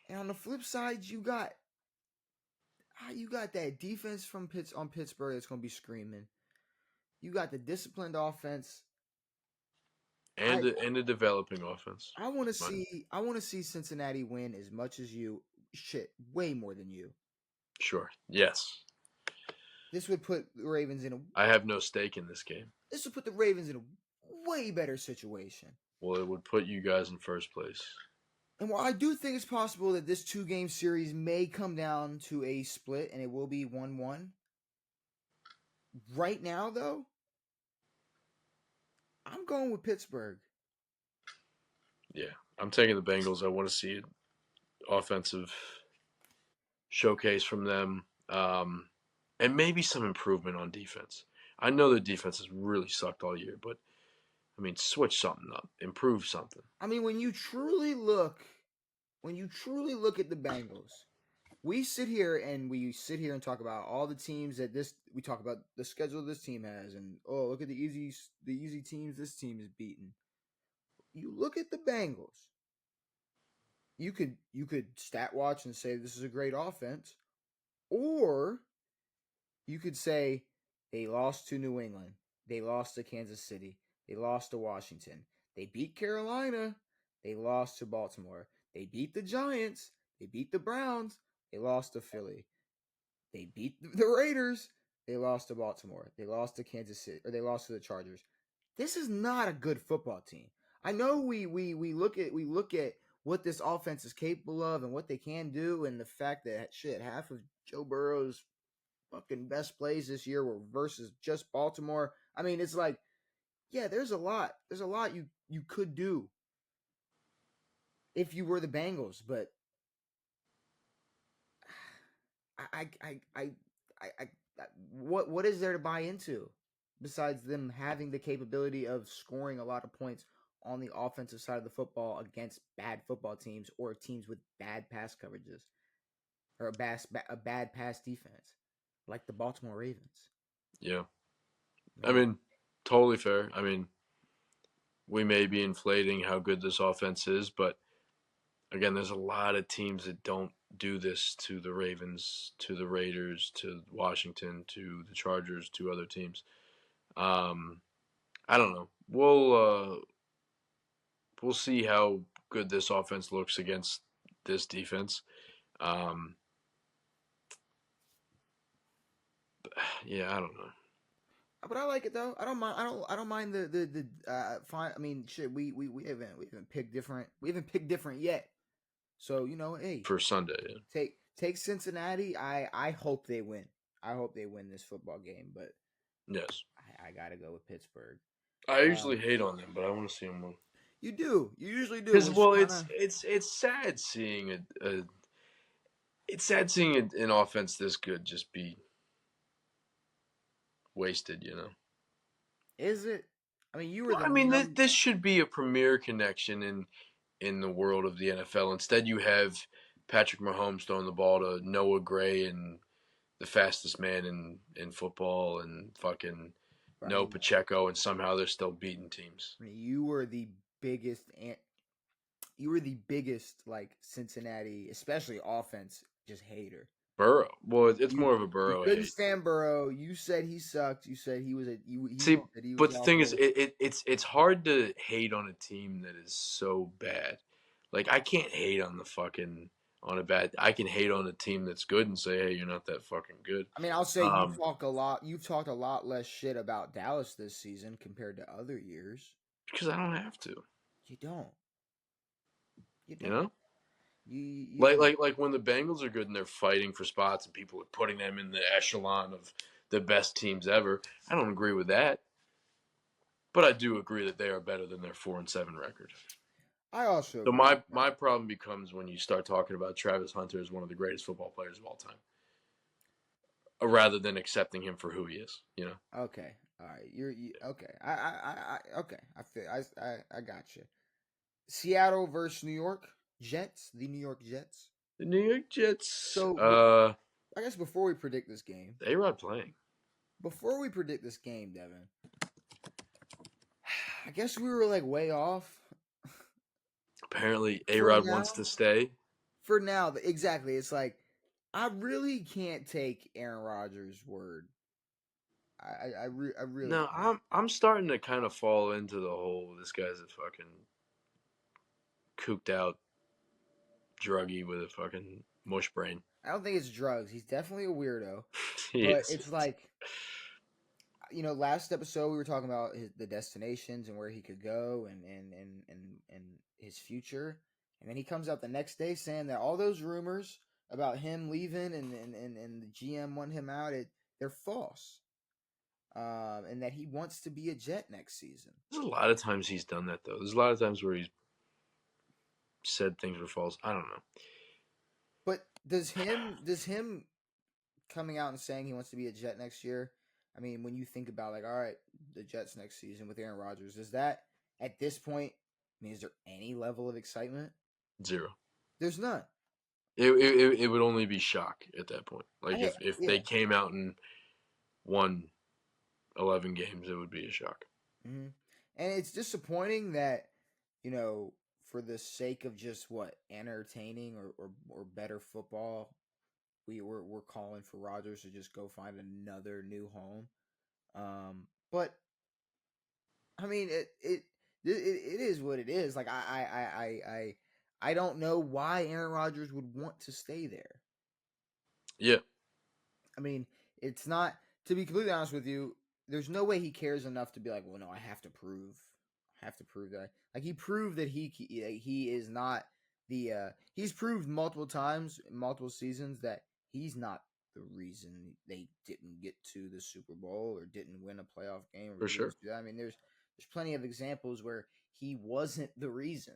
And on the flip side, you got that defense from Pittsburgh that's gonna be screaming. You got the disciplined offense And a developing offense. I want to see Cincinnati win as much as you. Shit, way more than you. Sure. Yes. This would put the Ravens in a. I have no stake in this game. This would put the Ravens in a way better situation. Well, it would put you guys in first place. And while I do think it's possible that this 2 game series may come down to a split and it will be 1-1, right now, though, I'm going with Pittsburgh. Yeah, I'm taking the Bengals. I want to see an offensive showcase from them, and maybe some improvement on defense. I know their defense has really sucked all year, but I mean, switch something up, improve something. I mean, when you truly look at the Bengals, we sit here and talk about all the teams that this we talk about the schedule this team has, and oh, look at the easy teams this team is beaten. You look at the Bengals. You could stat watch and say this is a great offense, or you could say they lost to New England, they lost to Kansas City, they lost to Washington, they beat Carolina, they lost to Baltimore, they beat the Giants, they beat the Browns, they lost to Philly, they beat the Raiders, they lost to Baltimore, they lost to Kansas City, or they lost to the Chargers. This is not a good football team. I know we look at what this offense is capable of and what they can do, and the fact that shit half of Joe Burrow's fucking best plays this year were versus just Baltimore. I mean, it's like, yeah, there's a lot. There's a lot you could do if you were the Bengals, but I I I I, I, I what is there to buy into besides them having the capability of scoring a lot of points on the offensive side of the football against bad football teams or teams with bad pass coverages or a bad pass defense like the Baltimore Ravens. Yeah, I I mean, mean, totally fair. I mean, we may be inflating how good this offense is, but again, there's a lot of teams that don't do this to the Ravens, to the Raiders, to Washington, to the Chargers, to other teams. Um, I don't know. We'll see how good this offense looks against this defense. Um, yeah, I don't know. but I like it though. I don't mind. I don't mind the fine. I mean, shit. We haven't picked different. We haven't picked different yet. So hey, For Sunday. Yeah. take Cincinnati. I hope they win. I hope they win this football game. But Yes, I gotta go with Pittsburgh. I usually Um, hate on them, but I want to see them win. you do. You usually do, Because which well, kind of it's sad seeing it's sad seeing an offense this good just be wasted. You know. is it. I mean, you were Well, the I mean, num. this should be a premier connection in the world of the NFL. Instead, you have Patrick Mahomes throwing the ball to Noah Gray and the fastest man in football and fucking I no mean, Pacheco, and somehow they're still beating teams. I mean, biggest you were the biggest like Cincinnati, especially offense, just hater. Burrow. Well, it's You more of a you Burrow couldn't hate. stand Burrow. You said he sucked. You said he was a See, you said he was but the thing is, awful. it's hard to hate on a team that is so bad. Like I can't hate on the fucking on a bad. I can hate on a team that's good and say, hey, you're not that fucking good. I mean, I'll say Um, you've talked a lot less shit about Dallas this season compared to other years. because I don't have to. You don't. You You don't. know. You Like, don't. like, like when the Bengals are good and they're fighting for spots and people are putting them in the echelon of the best teams ever. I don't agree with that, but I do agree that they are better than their 4-7 record. I also So agree with my problem becomes when you start talking about Travis Hunter as one of the greatest football players of all time, rather than accepting him for who he is. You know, that. Okay. All right. Okay. Okay. I feel I got you. Seattle versus New York Jets. The New York Jets. the New York Jets. So I guess before we predict this game, A-Rod playing. Devin, I guess we were like way off Apparently, for A-Rod wants now. to stay. For now, exactly. It's like I really can't take Aaron Rodgers' word. I really No, can't. I'm starting to kind of fall into the whole. This guy's a fucking cooped out druggy with a fucking mush brain. I don't think it's drugs. He's definitely a weirdo. He But is. it's like last episode we were talking about the destinations and where he could go and his future. And then he comes out the next day saying that all those rumors about him leaving and the GM want him out, they're false. And that he wants to be a Jet next season. There's a lot of times he's done that, though. There's a lot of times where he's said things were false. I don't know. But does him coming out and saying he wants to be a Jet next year? I mean, when you think about like, all right, the Jets next season with Aaron Rodgers, is that at this point? I mean, is there any level of excitement? Zero. There's none. It would only be shock at that point. Like if Yeah. they came out and won 11 games, it would be a shock. Mm-hmm. And it's disappointing that, for the sake of just what entertaining or better football, we're calling for Rodgers to just go find another new home. But I mean, it is what it is. Like I don't know why Aaron Rodgers would want to stay there. Yeah. I mean, it's not, to be completely honest with you, there's no way he cares enough to be like, well, no, I have to prove that. Like he proved that he is not he's proved multiple times, multiple seasons that he's not the reason they didn't get to the Super Bowl or didn't win a playoff game or For sure. I mean, there's plenty of examples where he wasn't the reason.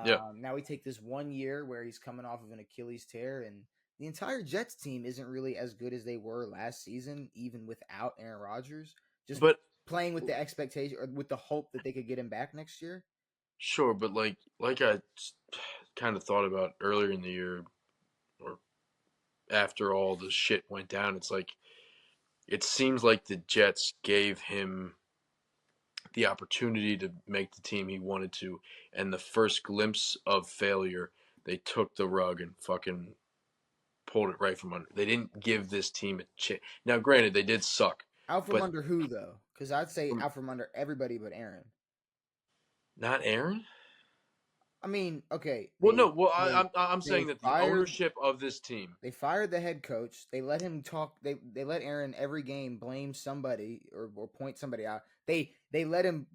Yeah. Now we take this 1 year where he's coming off of an Achilles tear, and the entire Jets team isn't really as good as they were last season, even without Aaron Rodgers. Just But playing with the expectation or with the hope that they could get him back next year. sure, but like I kind of thought about earlier in the year or after all the shit went down, it's like it seems like the Jets gave him the opportunity to make the team he wanted to, and the first glimpse of failure, they took the rug and fucking pulled it right from under. They didn't give this team a chance. Now, granted, they did suck. Out from But under who though? Because I'd say from, out from under everybody but Aaron. not Aaron. I mean, okay, Well, no. Well, I'm they saying that the fired ownership of this team. they fired the head coach. They let him talk. They let Aaron every game blame somebody or point somebody out. They let him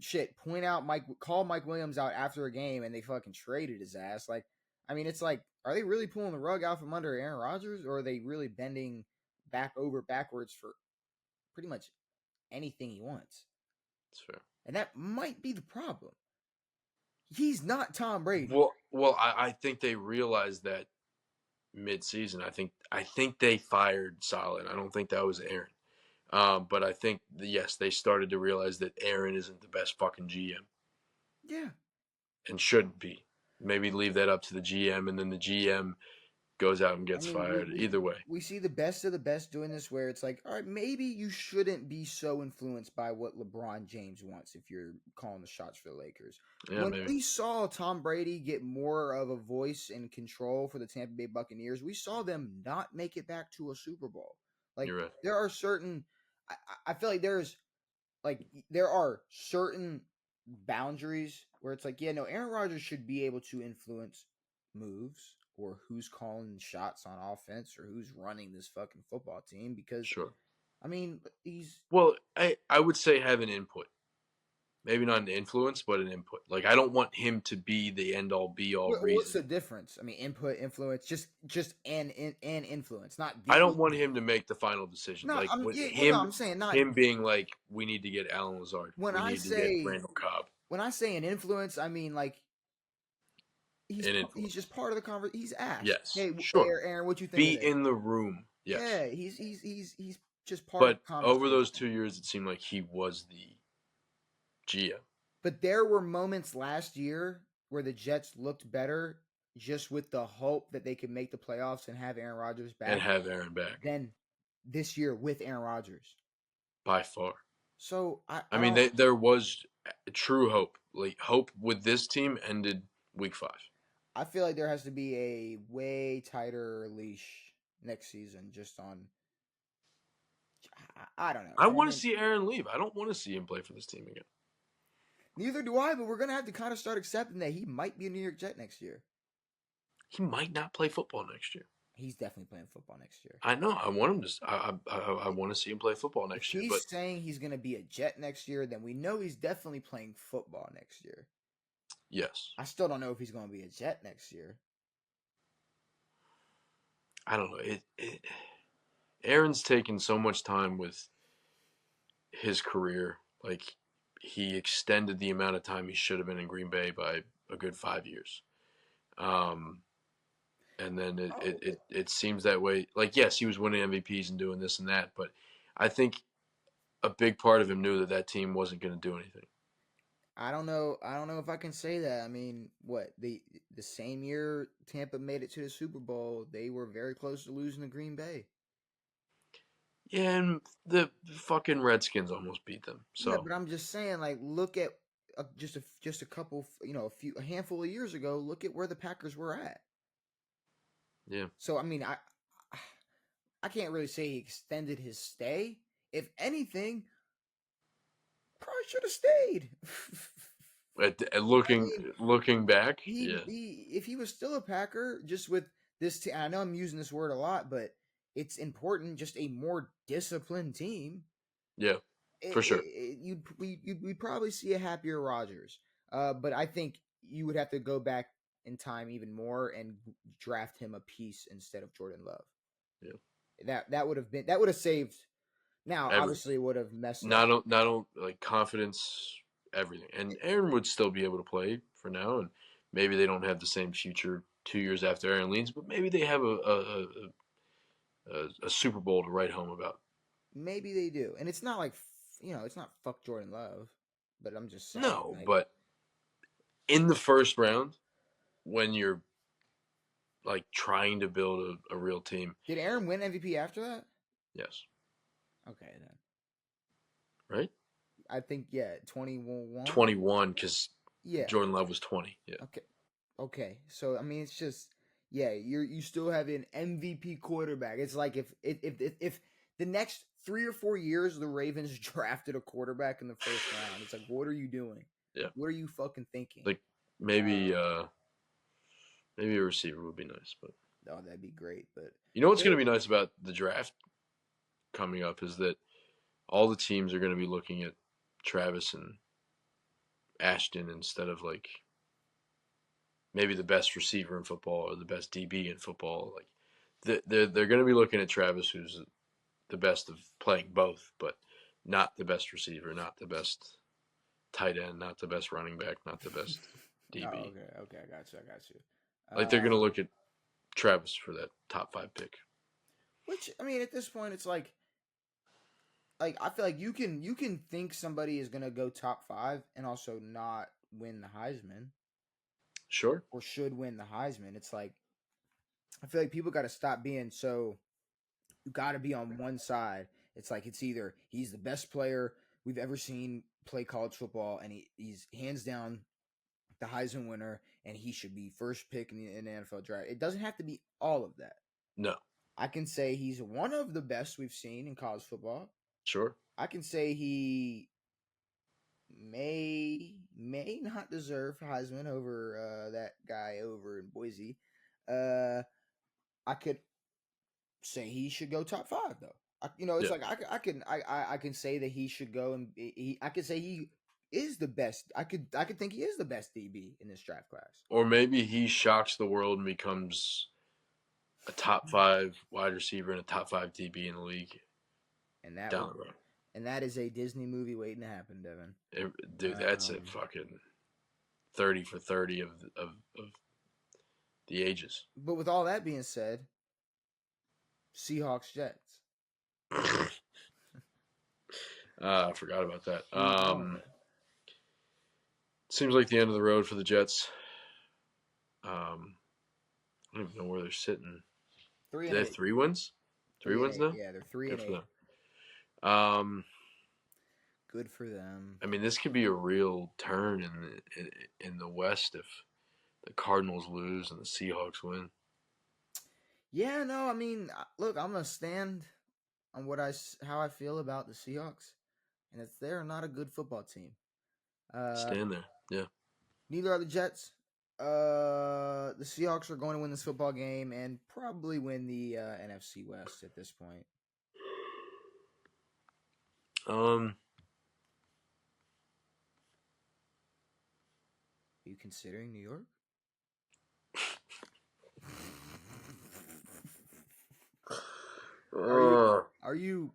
point out call Mike Williams out after a game, and they fucking traded his ass. Like, I mean, it's like, are they really pulling the rug out from under Aaron Rodgers, or are they really bending backwards for pretty much anything he wants? That's fair. And that might be the problem. He's not Tom Brady. Well, I think they realized that mid-season. I think they fired Solid. I don't think that was Aaron. But I think yes, they started to realize that Aaron isn't the best fucking GM. Yeah. And shouldn't be. Maybe leave that up to the GM, and then the GM goes out and gets fired. Either way, we see the best of the best doing this, where it's like, all right, maybe you shouldn't be so influenced by what LeBron James wants if you're calling the shots for the Lakers. yeah, When maybe. we saw Tom Brady get more of a voice and control for the Tampa Bay Buccaneers, we saw them not make it back to a Super Bowl. Like, You're right. there are certain, I feel like there are certain boundaries where it's like, yeah, no, Aaron Rodgers should be able to influence moves or who's calling shots on offense or who's running this fucking football team, because Sure. I mean, he's Well, I would say have an input. Maybe not an influence, but an input. Like I don't want him to be the end all be all reason. What's the difference? I mean, input, influence, just an influence, not the. I don't want him to make the final decision. No, like I'm saying not him being like, we need to get Alan Lazard. When we I need say to get Randall Cobb. When I say an influence, I mean like he's just part of the conversation. He's asked, yes, hey, sure. Aaron, what you think? Be in the room. Yes. Yeah, he's just part of the conversation. Over those 2 years, it seemed like he was the GM. But there were moments last year where the Jets looked better just with the hope that they could make the playoffs and have Aaron Rodgers back. And have Aaron back. Than this year with Aaron Rodgers. By far. So, I mean, there was true hope. Like, hope with this team ended week 5. I feel like there has to be a way tighter leash next season just on... I don't know. I want to see Aaron leave. I don't want to see him play for this team again. Neither do I, but we're going to have to kind of start accepting that he might be a New York Jet next year. He might not play football next year. He's definitely playing football next year. I know. I want him to. I want to see him play football next year. If he's saying he's going to be a Jet next year, then we know he's definitely playing football next year. Yes. I still don't know if he's going to be a Jet next year. I don't know. Aaron's taken so much time with his career. Like he extended the amount of time he should have been in Green Bay by a good 5 years. Um, and then it, it, Oh, it, it seems that way. Like, yes, he was winning MVPs and doing this and that, but I think a big part of him knew that that team wasn't going to do anything. I don't know. I don't know if I can say that. I mean, what the same year Tampa made it to the Super Bowl, they were very close to losing to Green Bay. Yeah, and the fucking Redskins almost beat them. Yeah, So but I'm just saying, like, look at just a couple, a handful of years ago. Look at where the Packers were at. yeah, So I mean, I can't really say he extended his stay. If anything, probably should have stayed. at I looking mean, looking back, yeah, he if he was still a Packer, just with this team, I know I'm using this word a lot, but it's important. Just a more disciplined team. yeah, for sure. You'd probably see a happier Rodgers. But I think you would have to go back in time even more and draft him a piece instead of Jordan Love. Yeah, That would have saved. Now, everything. obviously, it would have messed up. Not like confidence, everything. And Aaron would still be able to play for now, and maybe they don't have the same future 2 years after Aaron leaves, but maybe they have a Super Bowl to write home about. Maybe they do, and it's not like it's not fuck Jordan Love, but I'm just saying, No, like, but in the first round, when you're like trying to build a real team, did Aaron win MVP after that? yes, Okay, then right? I think yeah, 21. 21 because Yeah. Jordan Love was 20. Yeah, Okay. Okay. So I mean, it's just yeah, you still have an MVP quarterback. It's like if the next 3 or 4 years the Ravens drafted a quarterback in the first round, it's like what are you doing? yeah. What are you fucking thinking? Like maybe Um, maybe a receiver would be nice, but oh, that'd be great. But you know what's going it, to be nice about the draft coming up is that all the teams are going to be looking at Travis and Ashton instead of like maybe the best receiver in football or the best DB in football. Like they're going to be looking at Travis, who's the best of playing both, but not the best receiver, not the best tight end, not the best running back, not the best oh, DB. okay, okay, I got you, I got you. Like they're going to look at Travis for that top 5 pick. Which I mean, at this point, it's like I feel like you can think somebody is gonna go top five and also not win the Heisman Sure. or should win the Heisman. It's like I feel like people got to stop being so. You got to be on one side. It's like it's either he's the best player we've ever seen play college football, and he's hands down the Heisman winner, and he should be first pick in the NFL draft. It doesn't have to be all of that. No. I can say he's one of the best we've seen in college football. Sure. I can say he may not deserve Heisman over that guy over in Boise. Uh, I could say he should go top five though. It's Yeah. like I can say that he should go and I could say he is the best. I could think he is the best DB in this draft class. Or maybe he shocks the world and becomes a top 5 wide receiver and a top 5 DB in the league And that would down the road. and that is a Disney movie waiting to happen, Devin. Dude, that's a fucking 30 for 30 of the ages. But with all that being said, Seahawks Jets. I forgot about that. We know Seems like the end of the road for the Jets. I don't even know where they're sitting. three Do and they have eight. 3 wins? Three Three and wins eight. now? Yeah, they're three Good and for eight. them. Good for them. I mean, this could be a real turn in the West if the Cardinals lose and the Seahawks win. Yeah, no, I mean, look, I'm gonna stand on how I feel about the Seahawks, and it's they're not a good football team. Uh, Stand there. Yeah. Neither are the Jets. The Seahawks are going to win this football game and probably win the NFC West at this point. Um. Are you considering New York? Are you? Uh, Are you?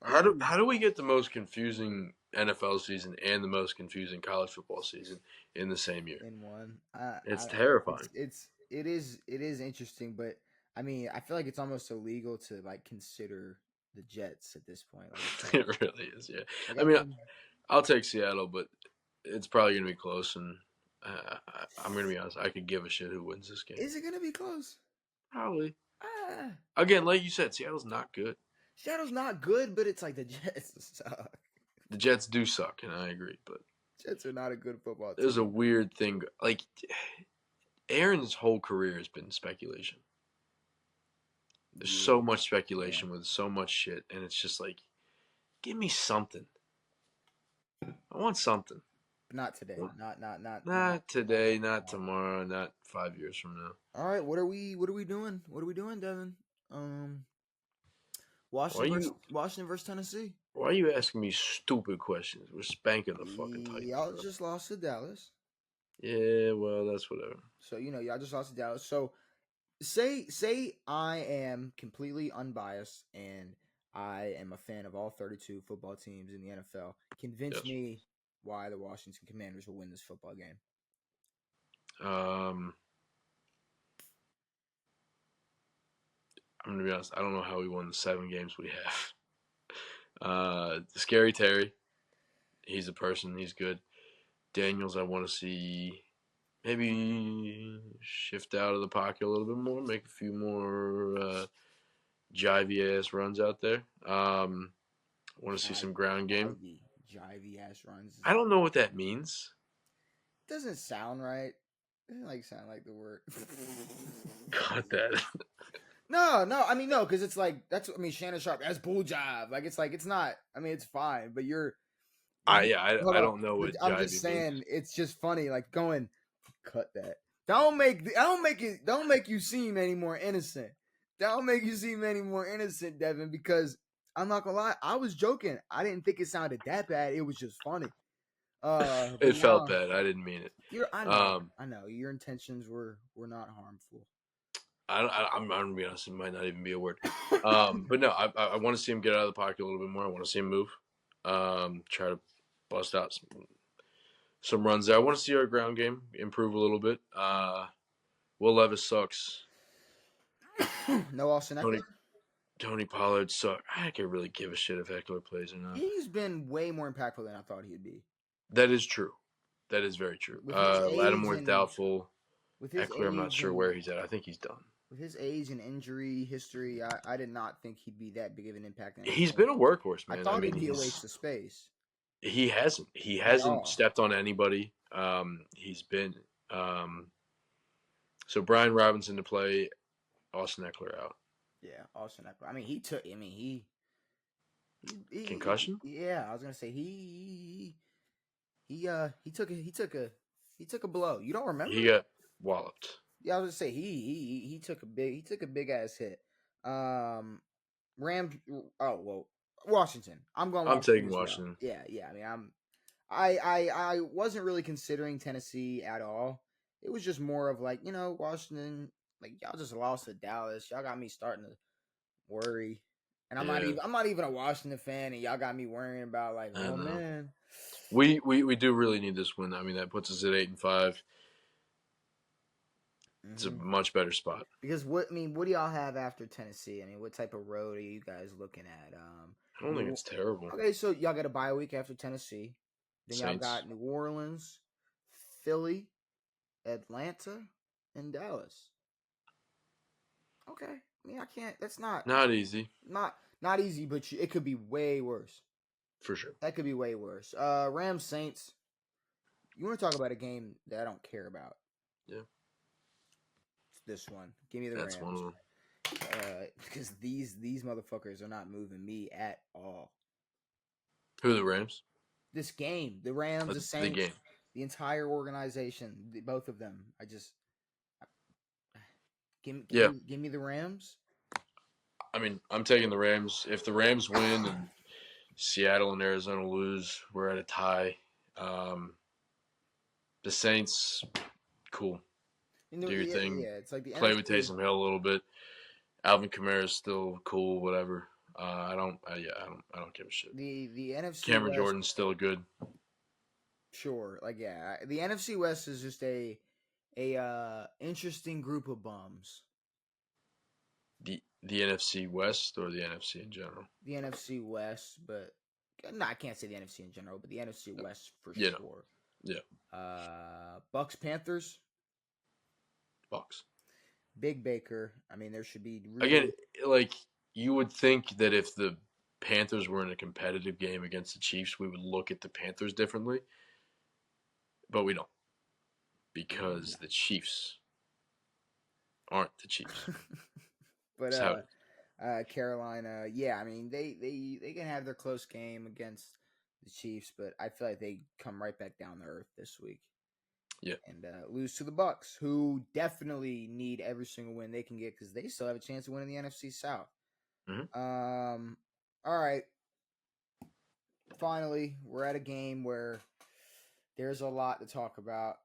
Are how do you how do we get the most confusing NFL season and the most confusing college football season in the same year? in one? It's terrifying. It is interesting, but I mean, I feel like it's almost illegal to like consider the Jets at this point. Like it's like It really is. Yeah. like I I mean, mean, I'll take Seattle, but it's probably gonna be close. And I'm gonna be honest. I could give a shit who wins this game. is it gonna be close? Probably. Ah, Again, like you said, Seattle's not good. Shadow's not good, but it's like the Jets suck. The Jets do suck, and I agree. But Jets are not a good football there's a team. weird thing. Like Aaron's whole career has been speculation. There's so Yeah, much yeah. speculation with so much shit, and it's just like, give me something. I want something. But not today. Not Not today, at not all. tomorrow, not 5 years from now. All right, what are we doing? What are we doing, Devin? Um, Why you Washington versus Tennessee. why are you asking me stupid questions? We're spanking the fucking Titans, Y'all bro. just lost to Dallas. Yeah, well, that's whatever. So y'all just lost to Dallas. So say I am completely unbiased and I am a fan of all 32 football teams in the NFL. Convince Yes. me why the Washington Commanders will win this football game. Um, I'm gonna be honest. I don't know how we won the 7 games we have. Scary Terry, he's a person. He's good. Daniels, I want to see maybe shift out of the pocket a little bit more, make a few more jivey ass runs out there. I want to see some ground game. Jivey ass runs. I don't know what that means. Doesn't sound right. It doesn't like sound like the word. Got that. No. I mean, no, because it's like that's. I mean, Shannon Sharp. That's bull jive. Like it's not. I mean, it's fine, but you're. You, hold I on, don't know but what I'm just jivey means. saying it's just funny. Like going, cut that. Don't make you seem any more innocent. Don't make you seem any more innocent, Devin. Because I'm not gonna lie, I was joking. I didn't think it sounded that bad. It was just funny. But It felt now bad. I didn't mean it. you're. Um, I know. Your intentions were not harmful. I'm gonna be honest. It might not even be a word. But no, I want to see him get out of the pocket a little bit more. I want to see him move. Try to bust out some runs there. I want to see our ground game improve a little bit. Will Levis sucks. No Austin Tony Eckler. Tony Pollard sucks. I can't really give a shit if Eckler plays or not. He's been way more impactful than I thought he'd be. That is true. That is very true. With his age Lattimore and doubtful. with his Eckler, I'm not age sure and where he's at. I think he's done. with his age and injury history, I did not think he'd be that big of an impact. He's been a workhorse, I man. I thought mean, he'd be a waste of space he hasn't. He at hasn't all. stepped on anybody. He's been so Brian Robinson to play, Austin Eckler out. Yeah, Austin Eckler. I mean, he took. I mean, Concussion? yeah, I was gonna say he took a blow. You don't remember? He got walloped. Yeah, I was gonna say he took a big ass hit. Um, Rams. Oh well, Washington. I'm going I'm Washington taking as well. Washington. Yeah. I mean, I wasn't really considering Tennessee at all. It was just more of like Washington. Like y'all just lost to Dallas. Y'all got me starting to worry. And Yeah. I'm not even a Washington fan, and y'all got me worrying about like, I oh know. man. We do really need this win. I mean, that puts us at 8-5. It's a much better spot. Because what do y'all have after Tennessee? I mean, what type of road are you guys looking at? I don't think it's terrible. Okay, so y'all got a bye week after Tennessee. Then y'all Saints. got New Orleans, Philly, Atlanta, and Dallas. Okay, I mean, I can't. That's Not easy. not easy, but it could be way worse. For sure. That could be way worse. Rams Saints. You want to talk about a game that I don't care about? Yeah. It's this one. Give me the That's Rams. one of them. Because these motherfuckers are not moving me at all. Who are the Rams? This game, the Rams, the Saints, The game. the entire organization, both of them. I just give me the Rams. I mean, I'm taking the Rams. If the Rams win and Seattle and Arizona lose, we're at a tie. The Saints, cool. Do your Yeah, thing. yeah, it's like the Play with NFC. Taysom Hill a little bit. Alvin Kamara is still cool. Whatever. I don't give a shit. The NFC Cameron West, Jordan's still good. sure. Like yeah, the NFC West is just a interesting group of bums. The NFC West or the NFC in general. The NFC West, but no, I can't say the NFC in general, but the NFC West for You know. sure. Yeah. Bucks Panthers, Bucks. Big Baker. I mean, there should be Again, really. like you would think that if the Panthers were in a competitive game against the Chiefs, we would look at the Panthers differently, but we don't because the Chiefs aren't the Chiefs. But That's how it is. Carolina, yeah, I mean they can have their close game against the Chiefs, but I feel like they come right back down to earth this week. Yeah. And lose to the Bucks, who definitely need every single win they can get because they still have a chance to win in the NFC South. Mm-hmm. All right. Finally, we're at a game where there's a lot to talk about.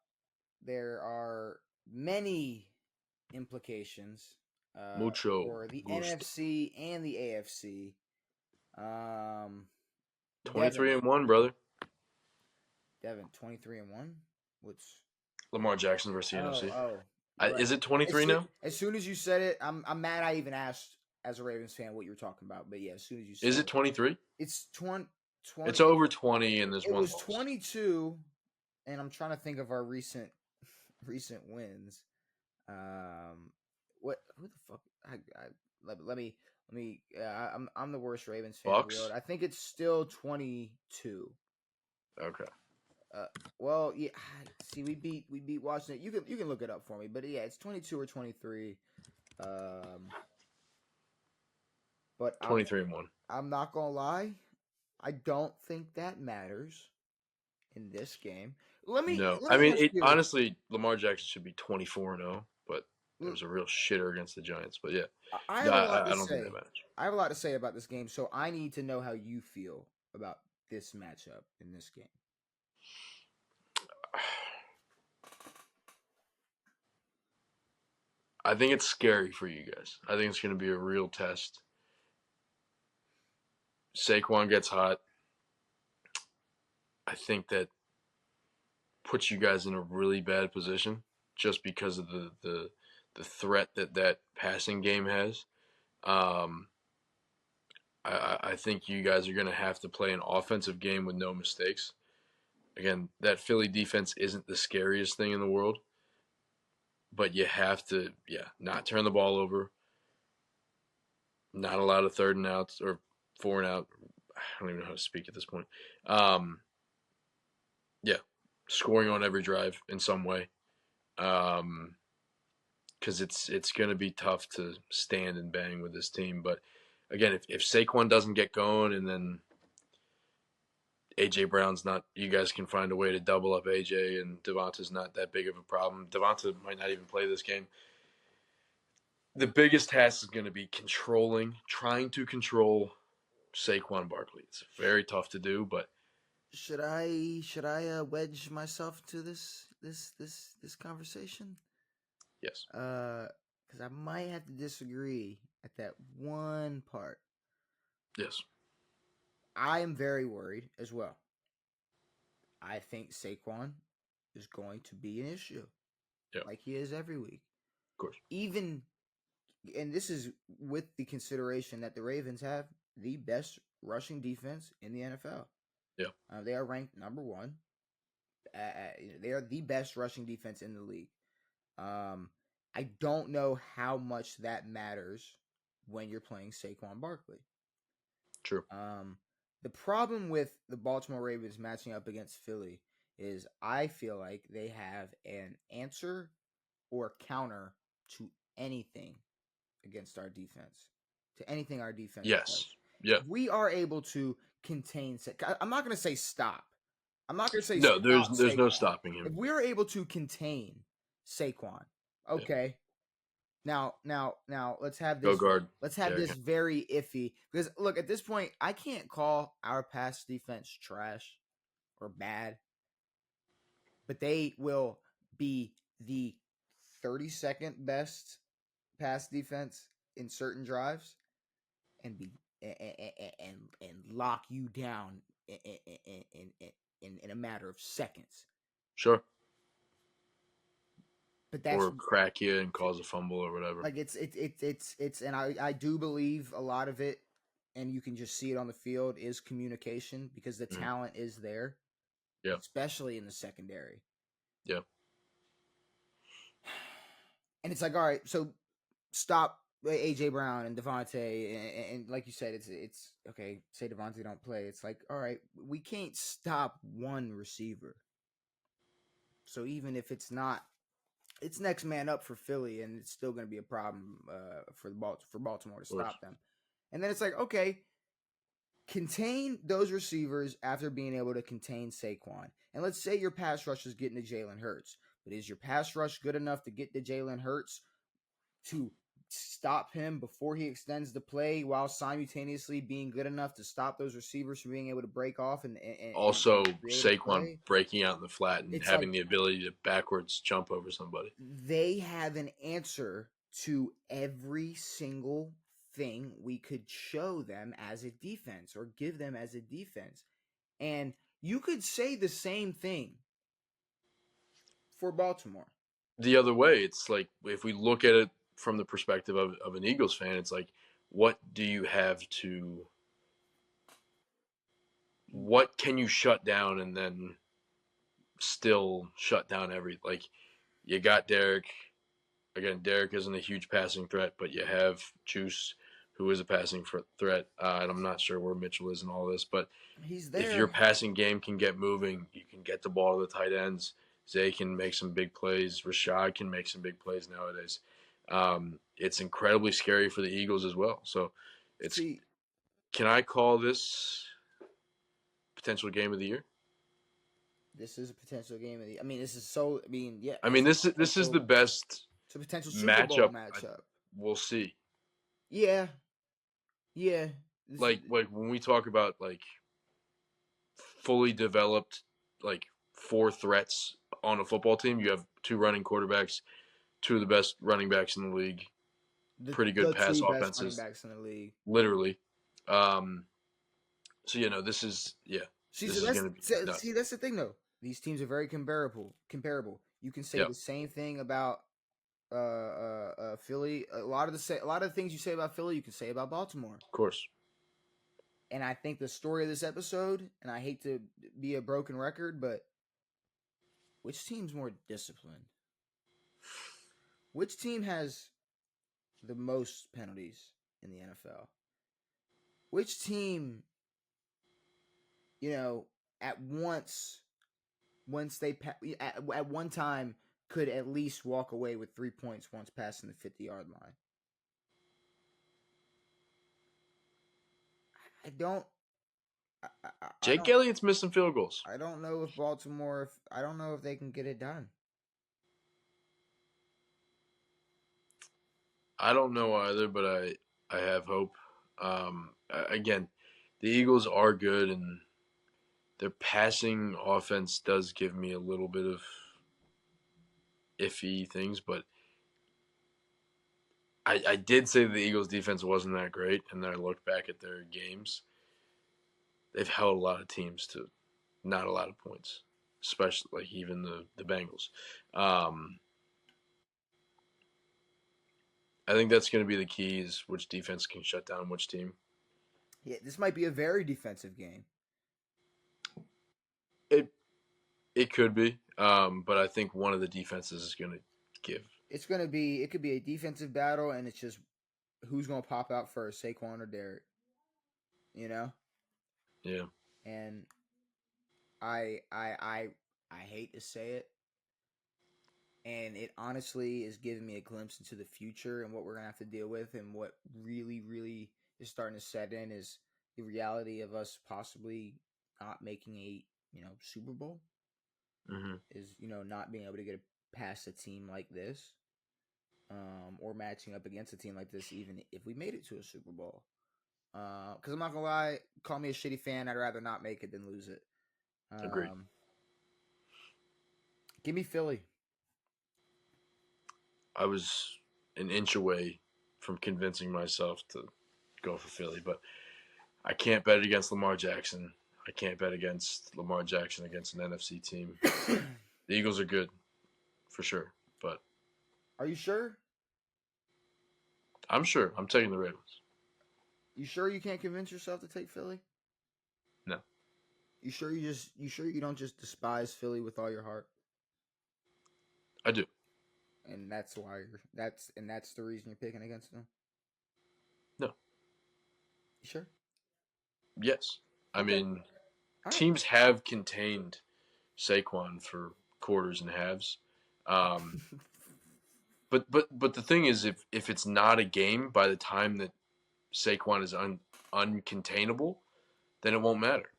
There are many implications Mucho for the gusto. NFC and the AFC. Um, Devin, 23-1, brother. 23-1. What's Lamar Jackson versus the NFC. you're right. Is it 23 now? As soon as you said it, I'm mad. I even asked as a Ravens fan what you were talking about. But yeah, as soon as you Is said it 23? it's 20. It's over 20 and there's It one was loss. 22, and I'm trying to think of our recent wins. What? Who the fuck? Let me. I'm the worst Ravens fan in the world. Bucks? I think it's still 22. Okay. Well, yeah. See, we beat Washington. You can look it up for me, but yeah, it's 22 or 23. But 23-1. I'm not gonna lie. I don't think that matters in this game. No. Let I me mean, ask you. honestly, Lamar Jackson should be 24-0, but there was a real shitter against the Giants. But yeah. I No, have a lot to I don't think that say. matters. I have a lot to say about this game, so I need to know how you feel about this matchup in this game. I think it's scary for you guys. I think it's going to be a real test. Saquon gets hot. I think that puts you guys in a really bad position just because of the threat that passing game has. Um, I think you guys are going to have to play an offensive game with no mistakes. Again, that Philly defense isn't the scariest thing in the world, but you have to, not turn the ball over, not allow a third and outs or four and out. I don't even know how to speak at this point. Yeah, scoring on every drive in some way. Because it's going to be tough to stand and bang with this team. But again, if Saquon doesn't get going and then AJ Brown's not, you guys can find a way to double up AJ and Devonta's not that big of a problem. Devonta might not even play this game. The biggest task is going to be trying to control Saquon Barkley. It's very tough to do, but Should I wedge myself to this conversation? yes. Because I might have to disagree at that one part. Yes. I am very worried as well. I think Saquon is going to be an issue, Yeah. like he is every week. Of course. Even, and this is with the consideration that the Ravens have the best rushing defense in the NFL. Yeah. They are ranked number one. They are the best rushing defense in the league. I don't know how much that matters when you're playing Saquon Barkley. True. The problem with the Baltimore Ravens matching up against Philly is I feel like they have an answer or counter to anything against our defense, to anything our defense Yes. does. Yeah. If we are able to contain, I'm not going to say stop. I'm not going to say no. stop There's no Saquon. stopping him. If we're able to contain Saquon, okay. Yeah. Now let's have this. Go guard. Let's have this very iffy because look, at this point, I can't call our pass defense trash or bad, but they will be the 32nd best pass defense in certain drives and be and lock you down in a matter of seconds. Sure. But that's Or crack you and cause a fumble or whatever. like it's and I do believe a lot of it, and you can just see it on the field, is communication because the Mm-hmm. talent is there, Yeah. especially in the secondary. Yeah. And it's like, all right, so stop AJ Brown and Devontae, and like you said, it's okay. Say Devontae don't play. It's like, all right, we can't stop one receiver. So even if it's not, it's next man up for Philly, and it's still going to be a problem for Baltimore to Of course. stop them. And then it's like, okay, contain those receivers after being able to contain Saquon. And let's say your pass rush is getting to Jalen Hurts, but is your pass rush good enough to get to Jalen Hurts to stop him before he extends the play while simultaneously being good enough to stop those receivers from being able to break off Also, and create a Saquon play? breaking out in the flat and It's like having the ability to backwards jump over somebody. they have an answer to every single thing we could show them as a defense or give them as a defense. And you could say the same thing for Baltimore. The other way, it's like if we look at it from the perspective of an Eagles fan, it's like, what do you have to, what can you shut down and then still shut down like, you got Derek. Again, Derek isn't a huge passing threat, but you have Juice, who is a passing threat. And I'm not sure where Mitchell is in all this, but He's if your there. passing game can get moving, you can get the ball to the tight ends. Zay can make some big plays. Rashad can make some big plays nowadays. It's incredibly scary for the Eagles as well. So, it's See, can I call this potential game of the year? this is a potential game of the. I mean, this is so. I mean, yeah, I mean, it's a this is the potential. best It's a potential Super Bowl matchup. matchup. We'll see. Yeah, yeah. This, Like when we talk about like fully developed, like four threats on a football team, you have two running quarterbacks, two of the best running backs in the league, pretty good the pass two best running offenses, backs in the league. literally. Um, so this is See, so this is that's gonna be see nuts. that's the thing though. These teams are very comparable. Comparable. You can say Yep, the same thing about Philly. A lot of the things you say about Philly, you can say about Baltimore. of course. And I think the story of this episode, and I hate to be a broken record, but which team's more disciplined? Which team has the most penalties in the NFL? Which team, you know, at once they at one time could at least walk away with 3 points once passing the 50-yard line? I don't. I Jake don't. Elliott's missing field goals. I don't know if Baltimore. I don't know if they can get it done. I don't know either, but I have hope. Again, the Eagles are good, and their passing offense does give me a little bit of iffy things, but I did say the Eagles defense wasn't that great, and then I looked back at their games. They've held a lot of teams to not a lot of points, especially like even the Bengals. Um, I think that's going to be the key is which defense can shut down which team. Yeah, this might be a very defensive game. It it could be, but I think one of the defenses is going to give. It's gonna be. It could be a defensive battle, and it's just who's gonna pop out first, Saquon or Derek. You know, Yeah. and I I I I hate to say it, and it honestly is giving me a glimpse into the future and what we're gonna have to deal with, and what really is starting to set in is the reality of us possibly not making a Super Bowl, Mm-hmm. is not being able to get past a team like this, or matching up against a team like this, even if we made it to a Super Bowl. Because I'm not gonna lie, call me a shitty fan. I'd rather not make it than lose it. Agreed. Um, Give me Philly. I was an inch away from convincing myself to go for Philly, but I can't bet against Lamar Jackson. I can't bet against Lamar Jackson against an NFC team. The Eagles are good for sure, but Are you sure? I'm sure I'm taking the Ravens. You sure you can't convince yourself to take Philly? No, You sure you don't just despise Philly with all your heart? I do. And that's the reason you're picking against them? No, You sure? yes. I Okay. mean, All right. teams have contained Saquon for quarters and halves. Um, but the thing is, if it's not a game by the time that Saquon is uncontainable, then it won't matter.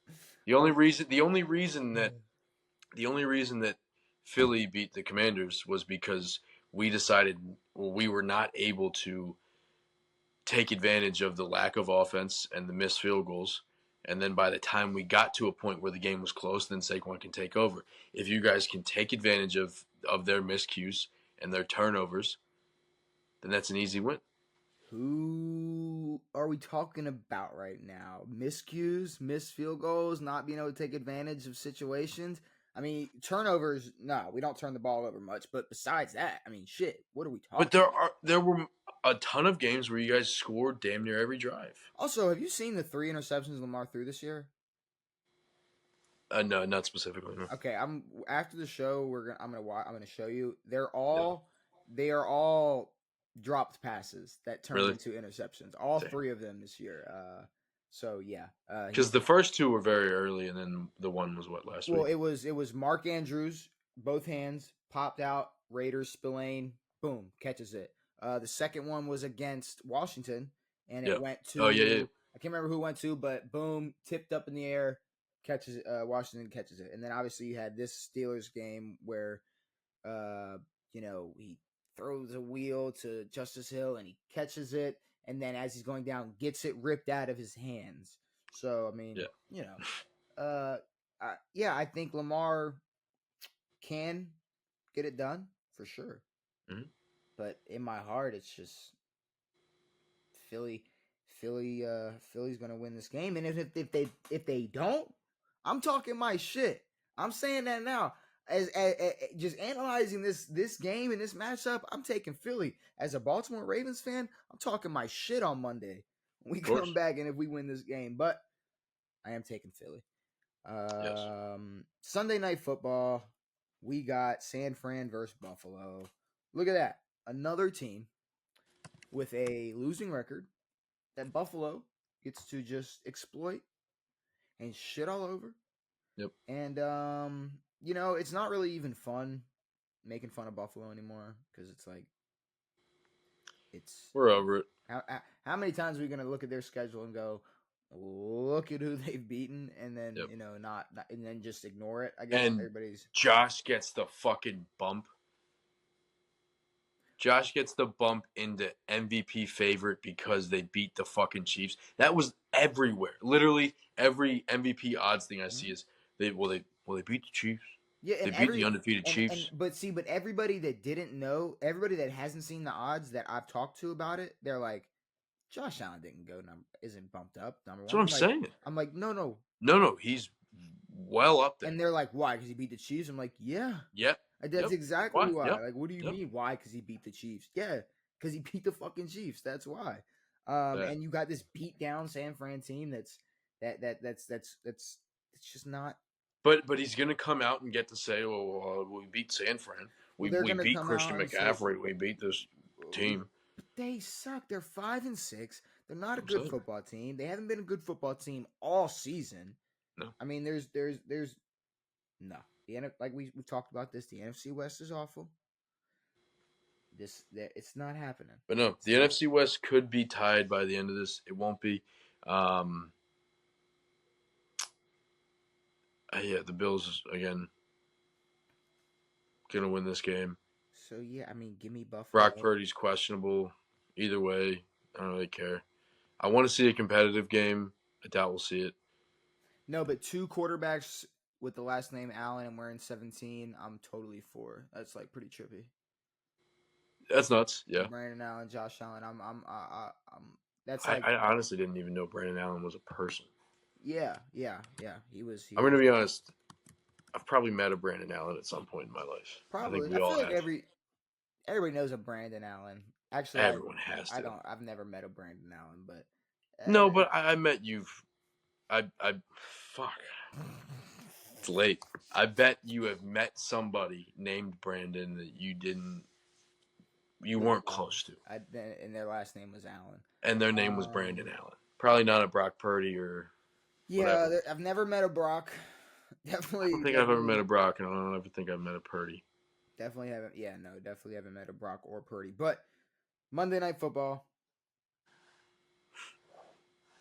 The only um, reason the only reason that the only reason that Philly beat the Commanders was because we decided we were not able to take advantage of the lack of offense and the missed field goals. And then by the time we got to a point where the game was close, then Saquon can take over. If you guys can take advantage of their miscues and their turnovers, then that's an easy win. who are we talking about right now? Miscues, missed field goals, not being able to take advantage of situations. I mean, turnovers. No, we don't turn the ball over much. But besides that, I mean, shit. What are we But talking about? there were a ton of games where you guys scored damn near every drive. Also, have you seen the 3 interceptions Lamar threw this year? No, not specifically. No. Okay, I'm after the show. I'm gonna show you. Yeah. They are all dropped passes that turned Really? into interceptions. All Damn. three of them this year. So yeah, Because the first two were very early, and then the one was what last well, week. it was Mark Andrews, both hands popped out. Raiders Spillane, boom, catches it. The second one was against Washington, and it Yeah. went Oh yeah, yeah. to I can't remember who it went to, but boom, tipped up in the air, catches it. Washington catches it, and then obviously you had this Steelers game where uh, he throws a wheel to Justice Hill and he catches it, and then as he's going down, gets it ripped out of his hands. So I mean, Yeah. yeah, I think Lamar can get it done for sure, Mm-hmm. but in my heart, it's just Philly. Philly's gonna win this game, and if they don't, I'm talking my shit. I'm saying that now. As just analyzing this game and this matchup, I'm taking Philly. As a Baltimore Ravens fan, I'm talking my shit on Monday when we Of come course. back and if we win this game. But I am taking Philly. Yes. Sunday night football, we got San Fran versus Buffalo. Look at that, another team with a losing record that Buffalo gets to just exploit and shit all over. Yep. And it's not really even fun making fun of Buffalo anymore because it's like it's We're over it. how many times are we gonna look at their schedule and go, look at who they've beaten, and then Yep. not and then just ignore it. I guess And everybody's. Josh gets the fucking bump. Josh gets the bump into MVP favorite because they beat the fucking Chiefs. That was everywhere. Literally every MVP odds thing I see is they beat the Chiefs. Yeah, They and beat the undefeated and Chiefs. but everybody that didn't know, everybody that hasn't seen the odds that I've talked to about it, they're like, Josh Allen didn't go isn't bumped up number That's one. what I'm saying. I'm like, no, No, he's well up there. and they're like, why? Because he beat the Chiefs. I'm like, yeah, Yep. that's Yep. exactly Why? why. Yep. Like, what do you Yep. mean? Why? Because he beat the Chiefs. Yeah, because he beat the fucking Chiefs. That's why. That. And you got this beat down San Fran team that's it's just not. But he's gonna come out and get to say, "Well, we beat San Fran. Well, We they're we gonna beat come Christian out and say, McCaffrey. We beat this team." but they suck. They're 5-6. They're not a I'm good saying football team. They haven't been a good football team all season. no. I mean, there's no like we've talked about this. The NFC West is awful. It's not happening. But no, It's the not. NFC West could be tied by the end of this. It won't be. Um, yeah, the Bills again gonna win this game. So yeah, I mean, give me Brock Buffalo. Purdy's questionable. Either way, I don't really care. I want to see a competitive game. I doubt we'll see it. No, but two quarterbacks with the last name Allen and wearing 17, I'm totally for. That's like pretty trippy. That's nuts. Yeah. Brandon Allen, Josh Allen. I'm that's I, like I honestly didn't even know Brandon Allen was a person. yeah. He was I'm going to be honest. I've probably met a Brandon Allen at some point in my life. I think probably. I we feel all like have. everybody knows a Brandon Allen. Actually, Everyone has I to. don't. I've never met a Brandon Allen, but No, but I met you. Fuck. It's late. I bet you have met somebody named Brandon that you weren't close to, and their last name was Allen. and their name was Brandon Um, Allen. Probably not a Brock Purdy or yeah, whatever. I've never met a Brock. I don't Definitely, think I've ever met a Brock, and I don't ever think I've met a Purdy. definitely haven't. Yeah, no, definitely haven't met a Brock or Purdy. But Monday Night Football,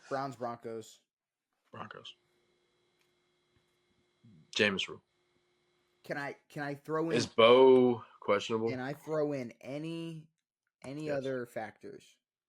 Browns Broncos. Broncos. Jameis rule. Can I throw Is in Bo questionable? any Yes. other factors?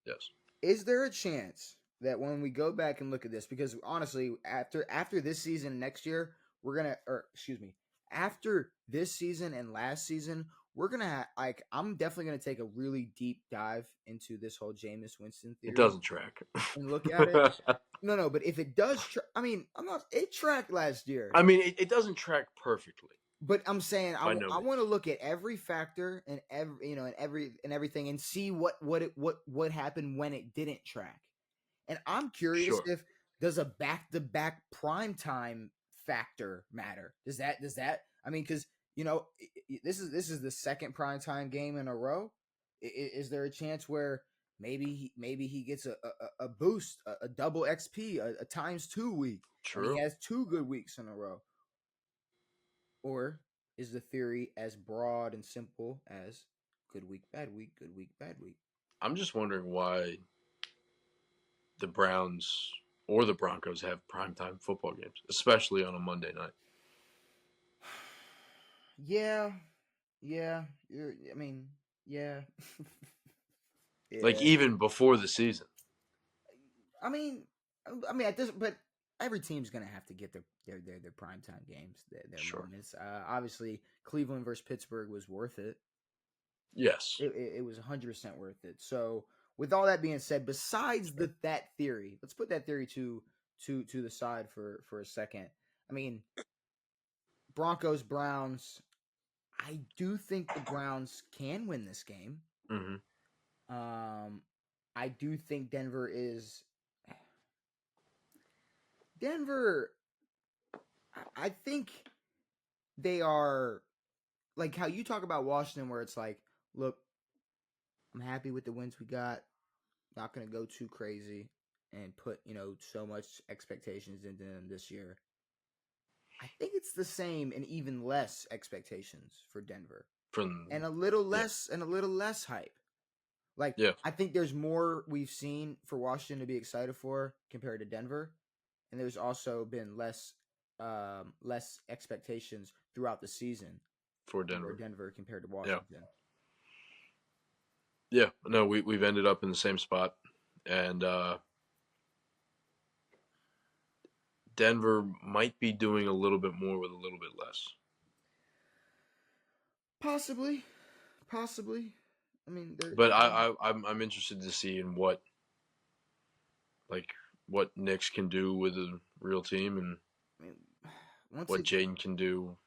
Yes. Is there a chance that when we go back and look at this, because honestly, after this season, next year, we're gonna, or excuse me, after this season and last season, we're gonna like, I'm definitely gonna take a really deep dive into this whole Jameis Winston It theory doesn't track. and look at it. No, but if it does, I mean, I'm not. It tracked last year, I mean, it doesn't track perfectly but I'm saying by no I want to means. look at every factor and everything and see what happened when it didn't track. And I'm curious Sure. if does a back-to-back prime time factor matter? Does that I mean cuz this is the second prime time game in a row. Is there a chance where maybe he gets a boost, a double XP, a times 2 week and he True. has two good weeks in a row? Or is the theory as broad and simple as good week, bad week, good week, bad week? I'm just wondering why the Browns or the Broncos have primetime football games, especially on a Monday night. Yeah, yeah. I mean, yeah, Like yeah. even before the season. I mean, at this, but every team's gonna have to get their primetime games, their Sure. moments. Obviously, Cleveland versus Pittsburgh was worth it. Yes. It was 100% worth it. So, with all that being said, besides that theory, let's put that theory to the side for a second. I mean, Broncos Browns. I do think the Browns can win this game. Mm-hmm. Um, I do think Denver. I think they are like how you talk about Washington, where it's like, look, I'm happy with the wins we got. Not gonna go too crazy and put so much expectations into them this year. I think it's the same and even less expectations for Denver, From and a little yeah. less hype. Like Yeah. I think there's more we've seen for Washington to be excited for compared to Denver, and there's also been less expectations throughout the season For for Denver. Denver compared to Yeah. Washington. Yeah. No, we've ended up in the same spot. And Denver might be doing a little bit more with a little bit less. Possibly, possibly. I mean, But I'm interested to see in like what Knicks can do with a real team and I mean, once what it, Jaden can do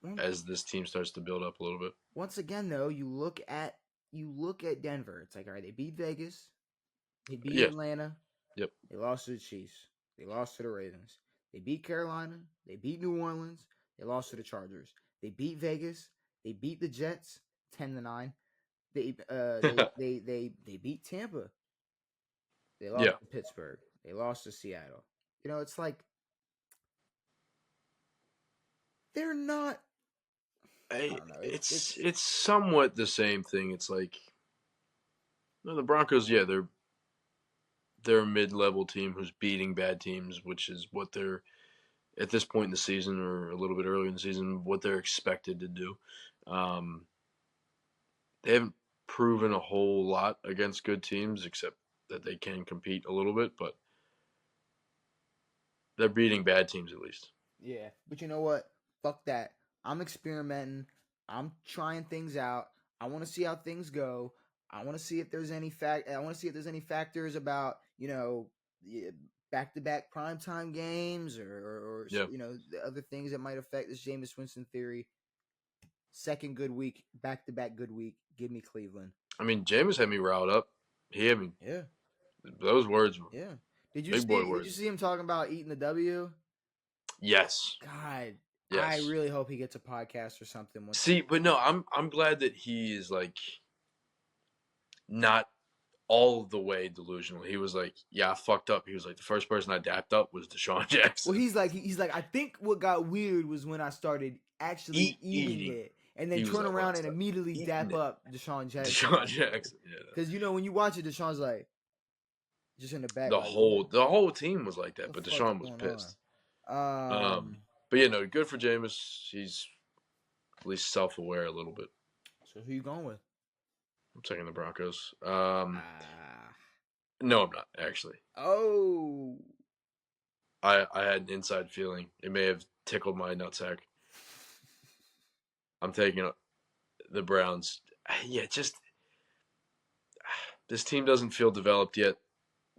once as this team starts to build up a little bit. once again though, you look at Denver. It's like, all right, they beat Vegas, they beat Yeah. Atlanta, Yep. they lost to the Chiefs, they lost to the Ravens, they beat Carolina, they beat New Orleans, they lost to the Chargers, they beat Vegas, they beat the Jets 10-9. They beat Tampa. They lost Yeah. to Pittsburgh. They lost to Seattle. It's like they're not. I don't know. It's somewhat the same thing. It's like no, the Broncos. Yeah, they're a mid-level team who's beating bad teams, which is what they're at this point in the season or a little bit earlier in the season what they're expected to do. Um, they haven't proven a whole lot against good teams, except that they can compete a little bit, but they're beating bad teams at least. Yeah, but you know what? Fuck that. I'm experimenting. I'm trying things out. I want to see how things go. I want to see if there's any I want to see if there's any factors about back to back primetime games or Yeah. the other things that might affect this Jameis Winston theory. Second good week, back to back good week. Give me Cleveland. I mean, Jameis had me riled up. He had me. Yeah, Those words were yeah. Did you big boy see? Did you words. see him talking about eating the W? Yes. God, I Yes. really hope he gets a podcast or something once he. See, but no, I'm glad that he is like not all the way delusional. He was like, yeah, I fucked up. He was like, the first person I dapped up was Deshaun Well, Jackson. he's like, I think what got weird was when I started actually eating Eating. it, and then He was turn like, when I around and started immediately eating dap it. up Deshaun Jackson. Deshaun Jackson. Yeah. Because when you watch it, Deshaun's like just in the back, The like what whole team was like that, the but fuck's Deshaun was going on? pissed. But yeah, no, good for Jameis. He's at least self aware a little bit. So who you going with? I'm taking the Broncos. Ah, No, I'm not actually. oh, I had an inside feeling. It may have tickled my nutsack. I'm taking the Browns. Yeah, just this team doesn't feel developed yet.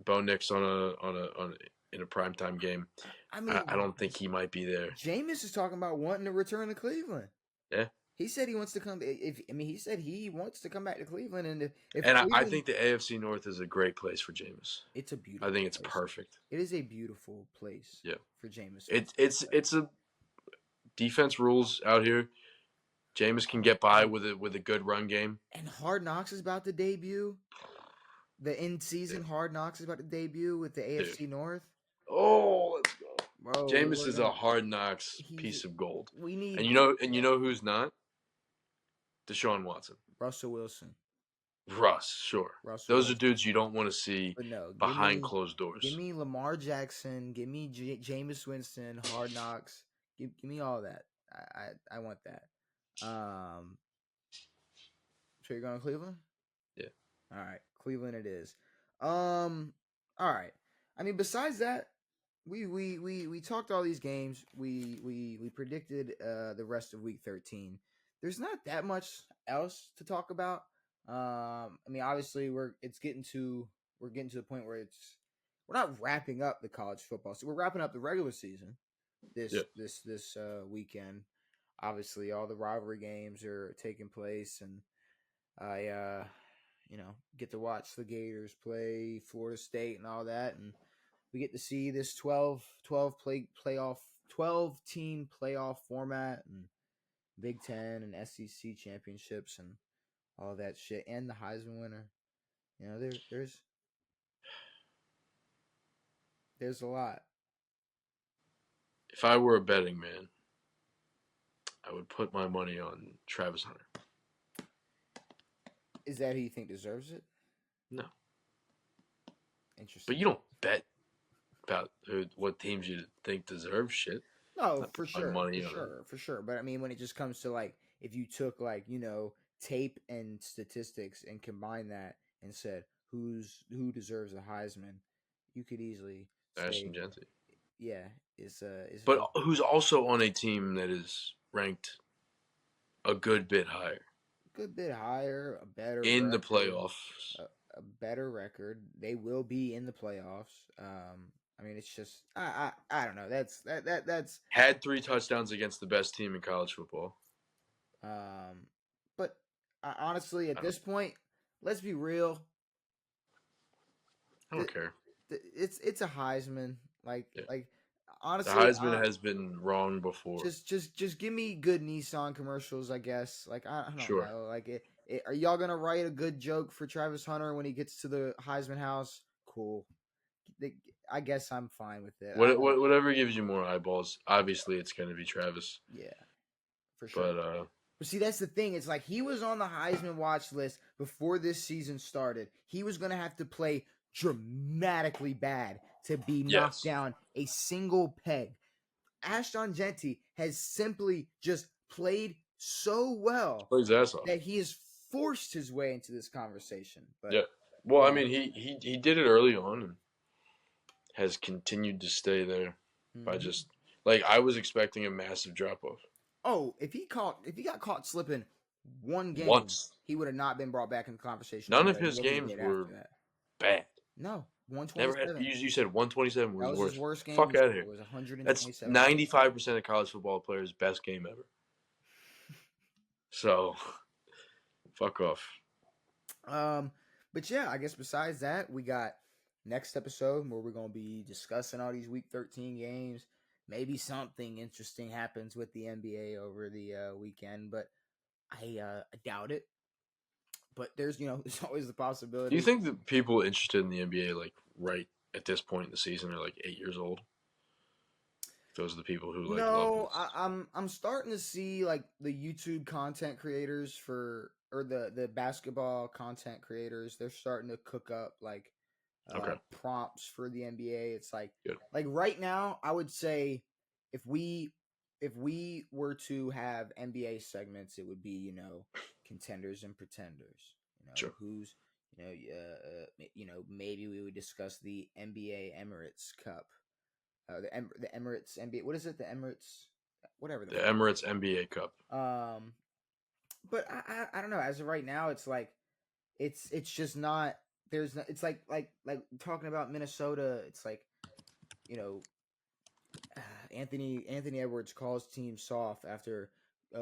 Bo Nix in a primetime game. I mean, I don't think he might be there. Jameis is talking about wanting to return to Cleveland. Yeah. He said he wants to come. He said he wants to come back to Cleveland, and if And I Cleveland, think the AFC North is a great place for Jameis. it's a I beautiful think it's place. perfect. It is a beautiful place. Yeah. For Jameis. It's a defense rules out here. Jameis can get by with a good run game. And Hard Knocks is about to debut. The in-season Hard Knocks is about to debut with the AFC North. Oh, let's go. Bro, Jameis is a hard knocks he's piece of gold. we need And you know who's not? Deshaun Watson. Russell Wilson. Russ, sure. Russell Those are Wilson. dudes you don't want to see But no, behind closed give doors. me Lamar Jackson. Give me Jameis Winston. Hard Knocks. Give me all that. I want that. So you're going to Cleveland? Yeah. All right, Cleveland it is. All right. I mean, besides that, we talked all these games. We predicted the rest of Week 13. There's not that much else to talk about. I mean, obviously we're getting to the point where we're not wrapping up the college football. So we're wrapping up the regular season this weekend. Obviously, all the rivalry games are taking place, and I get to watch the Gators play Florida State and all that, and we get to see this 12 team playoff format and Big Ten and SEC championships and all that shit, and the Heisman winner. You know, there's a lot. If I were a betting man, I would put my money on Travis Hunter. Is that who you think deserves it? No. Interesting. But you don't bet about what teams you think deserve shit. No, for sure, for sure. But I mean, when it just comes to like, if you took like tape and statistics and combine that and said who deserves the Heisman, you could easily say, Genty. Yeah, but who's also on a team that is ranked a good bit higher. A better in record, the playoffs. A better record. They will be in the playoffs. I mean, it's just I don't know. That's had 3 touchdowns against the best team in college football. But honestly, at this point, let's be real. I don't care. It's a Heisman. Like honestly, the Heisman has been wrong before. Just give me good Nissan commercials, I guess. Like I don't know. Like are y'all gonna write a good joke for Travis Hunter when he gets to the Heisman house? Cool. I guess I'm fine with it. Whatever gives you more eyeballs. Obviously, it's going to be Travis. Yeah, for sure. But see, that's the thing. It's like he was on the Heisman watch list before this season started. He was going to have to play dramatically bad to be knocked down a single peg. Ashton Jeanty has simply just played so well that he has forced his way into this conversation. But yeah, well, I mean, he did it early on and has continued to stay there by just Like I was expecting a massive drop off. Oh, if he got caught slipping one game, Once, he would have not been brought back in the conversation no none of matter his what he games did after were that. bad. No, Never had. 127. You said 127 That was was his worse. worst game Fuck this out of year. here. It was That's 127 yards. 95% of college football players' best game ever. So, fuck off. Um, but yeah, I guess besides that, we got next episode where we're gonna be discussing all these Week 13 games. Maybe something interesting happens with the NBA over the weekend, but I doubt it. But there's there's always the Do you possibility. think that people interested in the NBA, like right at this point in the season, are like 8 years old? Those are the people who like love this. I'm starting to see like the YouTube content creators or the basketball content creators. They're starting to cook up like Okay, prompts for the NBA. It's good. like right now, I would say if we were to have NBA segments, it would be contenders and pretenders. Sure. Who's maybe we would discuss the NBA Emirates Cup, the Emirates NBA. What is it? The Emirates, whatever the The fuck. Emirates NBA Cup. But I don't know. As of right now, it's like it's just not. There's no, it's like talking about Minnesota. It's like you know Anthony Edwards calls team soft after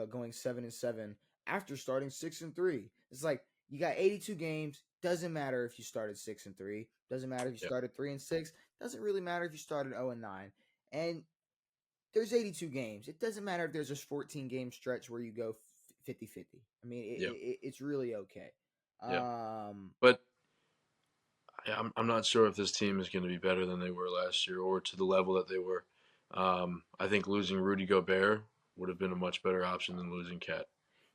going 7-7 after starting 6-3. It's like you got 82 games. Doesn't matter if you started 6-3. Doesn't matter if you Yep. started 3-6. Doesn't really matter if you started 0-9. And there's 82 games. It doesn't matter if there's a 14 game stretch where you go 50-50. I mean, Yep. it's really okay. Yep. Um, But I'm not sure if this team is going to be better than they were last year or to the level that they were. I think losing Rudy Gobert would have been a much better option than losing Cat.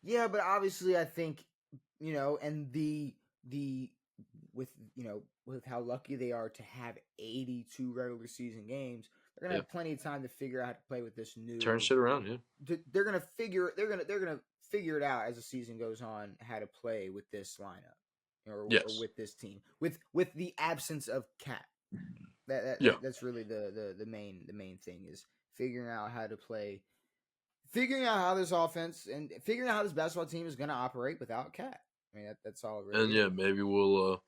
yeah, but obviously, I think and the with with how lucky they are to have 82 regular season games, they're gonna Yeah. have plenty of time to figure out how to play with this Turn new. shit around, yeah. They're gonna figure it out as the season goes on how to play with this lineup or Yes. with this team with the absence of Cat. Yeah. That's really the main thing is figuring out how to play, figuring out how this offense and figuring out how this basketball team is going to operate without Cat. I mean that's all it And really yeah, is. maybe we'll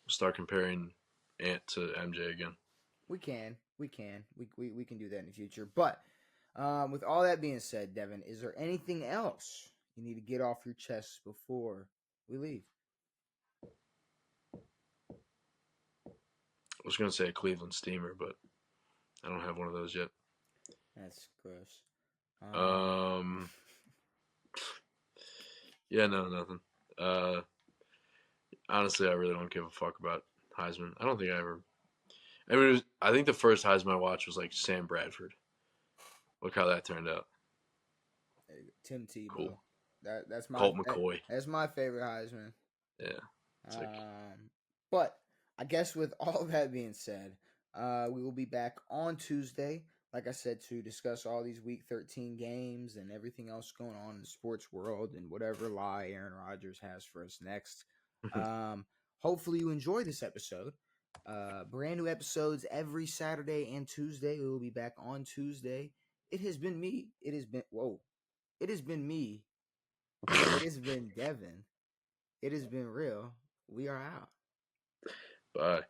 start comparing Ant to MJ again. We can do that in the future. But with all that being said, Devin, is there anything else you need to get off your chest before we leave? I was going to say a Cleveland Steamer, but I don't have one of those yet. That's gross. Um, yeah, no, nothing. Uh, honestly, I really don't give a fuck about Heisman. I don't think I ever. I mean, I think the first Heisman I watched was like Sam Bradford. Look how that turned out. Tim Cool. Tebow. Colt McCoy. That's my favorite Heisman. Yeah. Sick. But I guess with all that being said, we will be back on Tuesday, like I said, to discuss all these Week 13 games and everything else going on in the sports world and whatever lie Aaron Rodgers has for us next. Um, Hopefully you enjoy this episode. Brand new episodes every Saturday and Tuesday. We will be back on Tuesday. It has been me. It has been It has been me. It has been Devin. It has been real. We are out. Bye.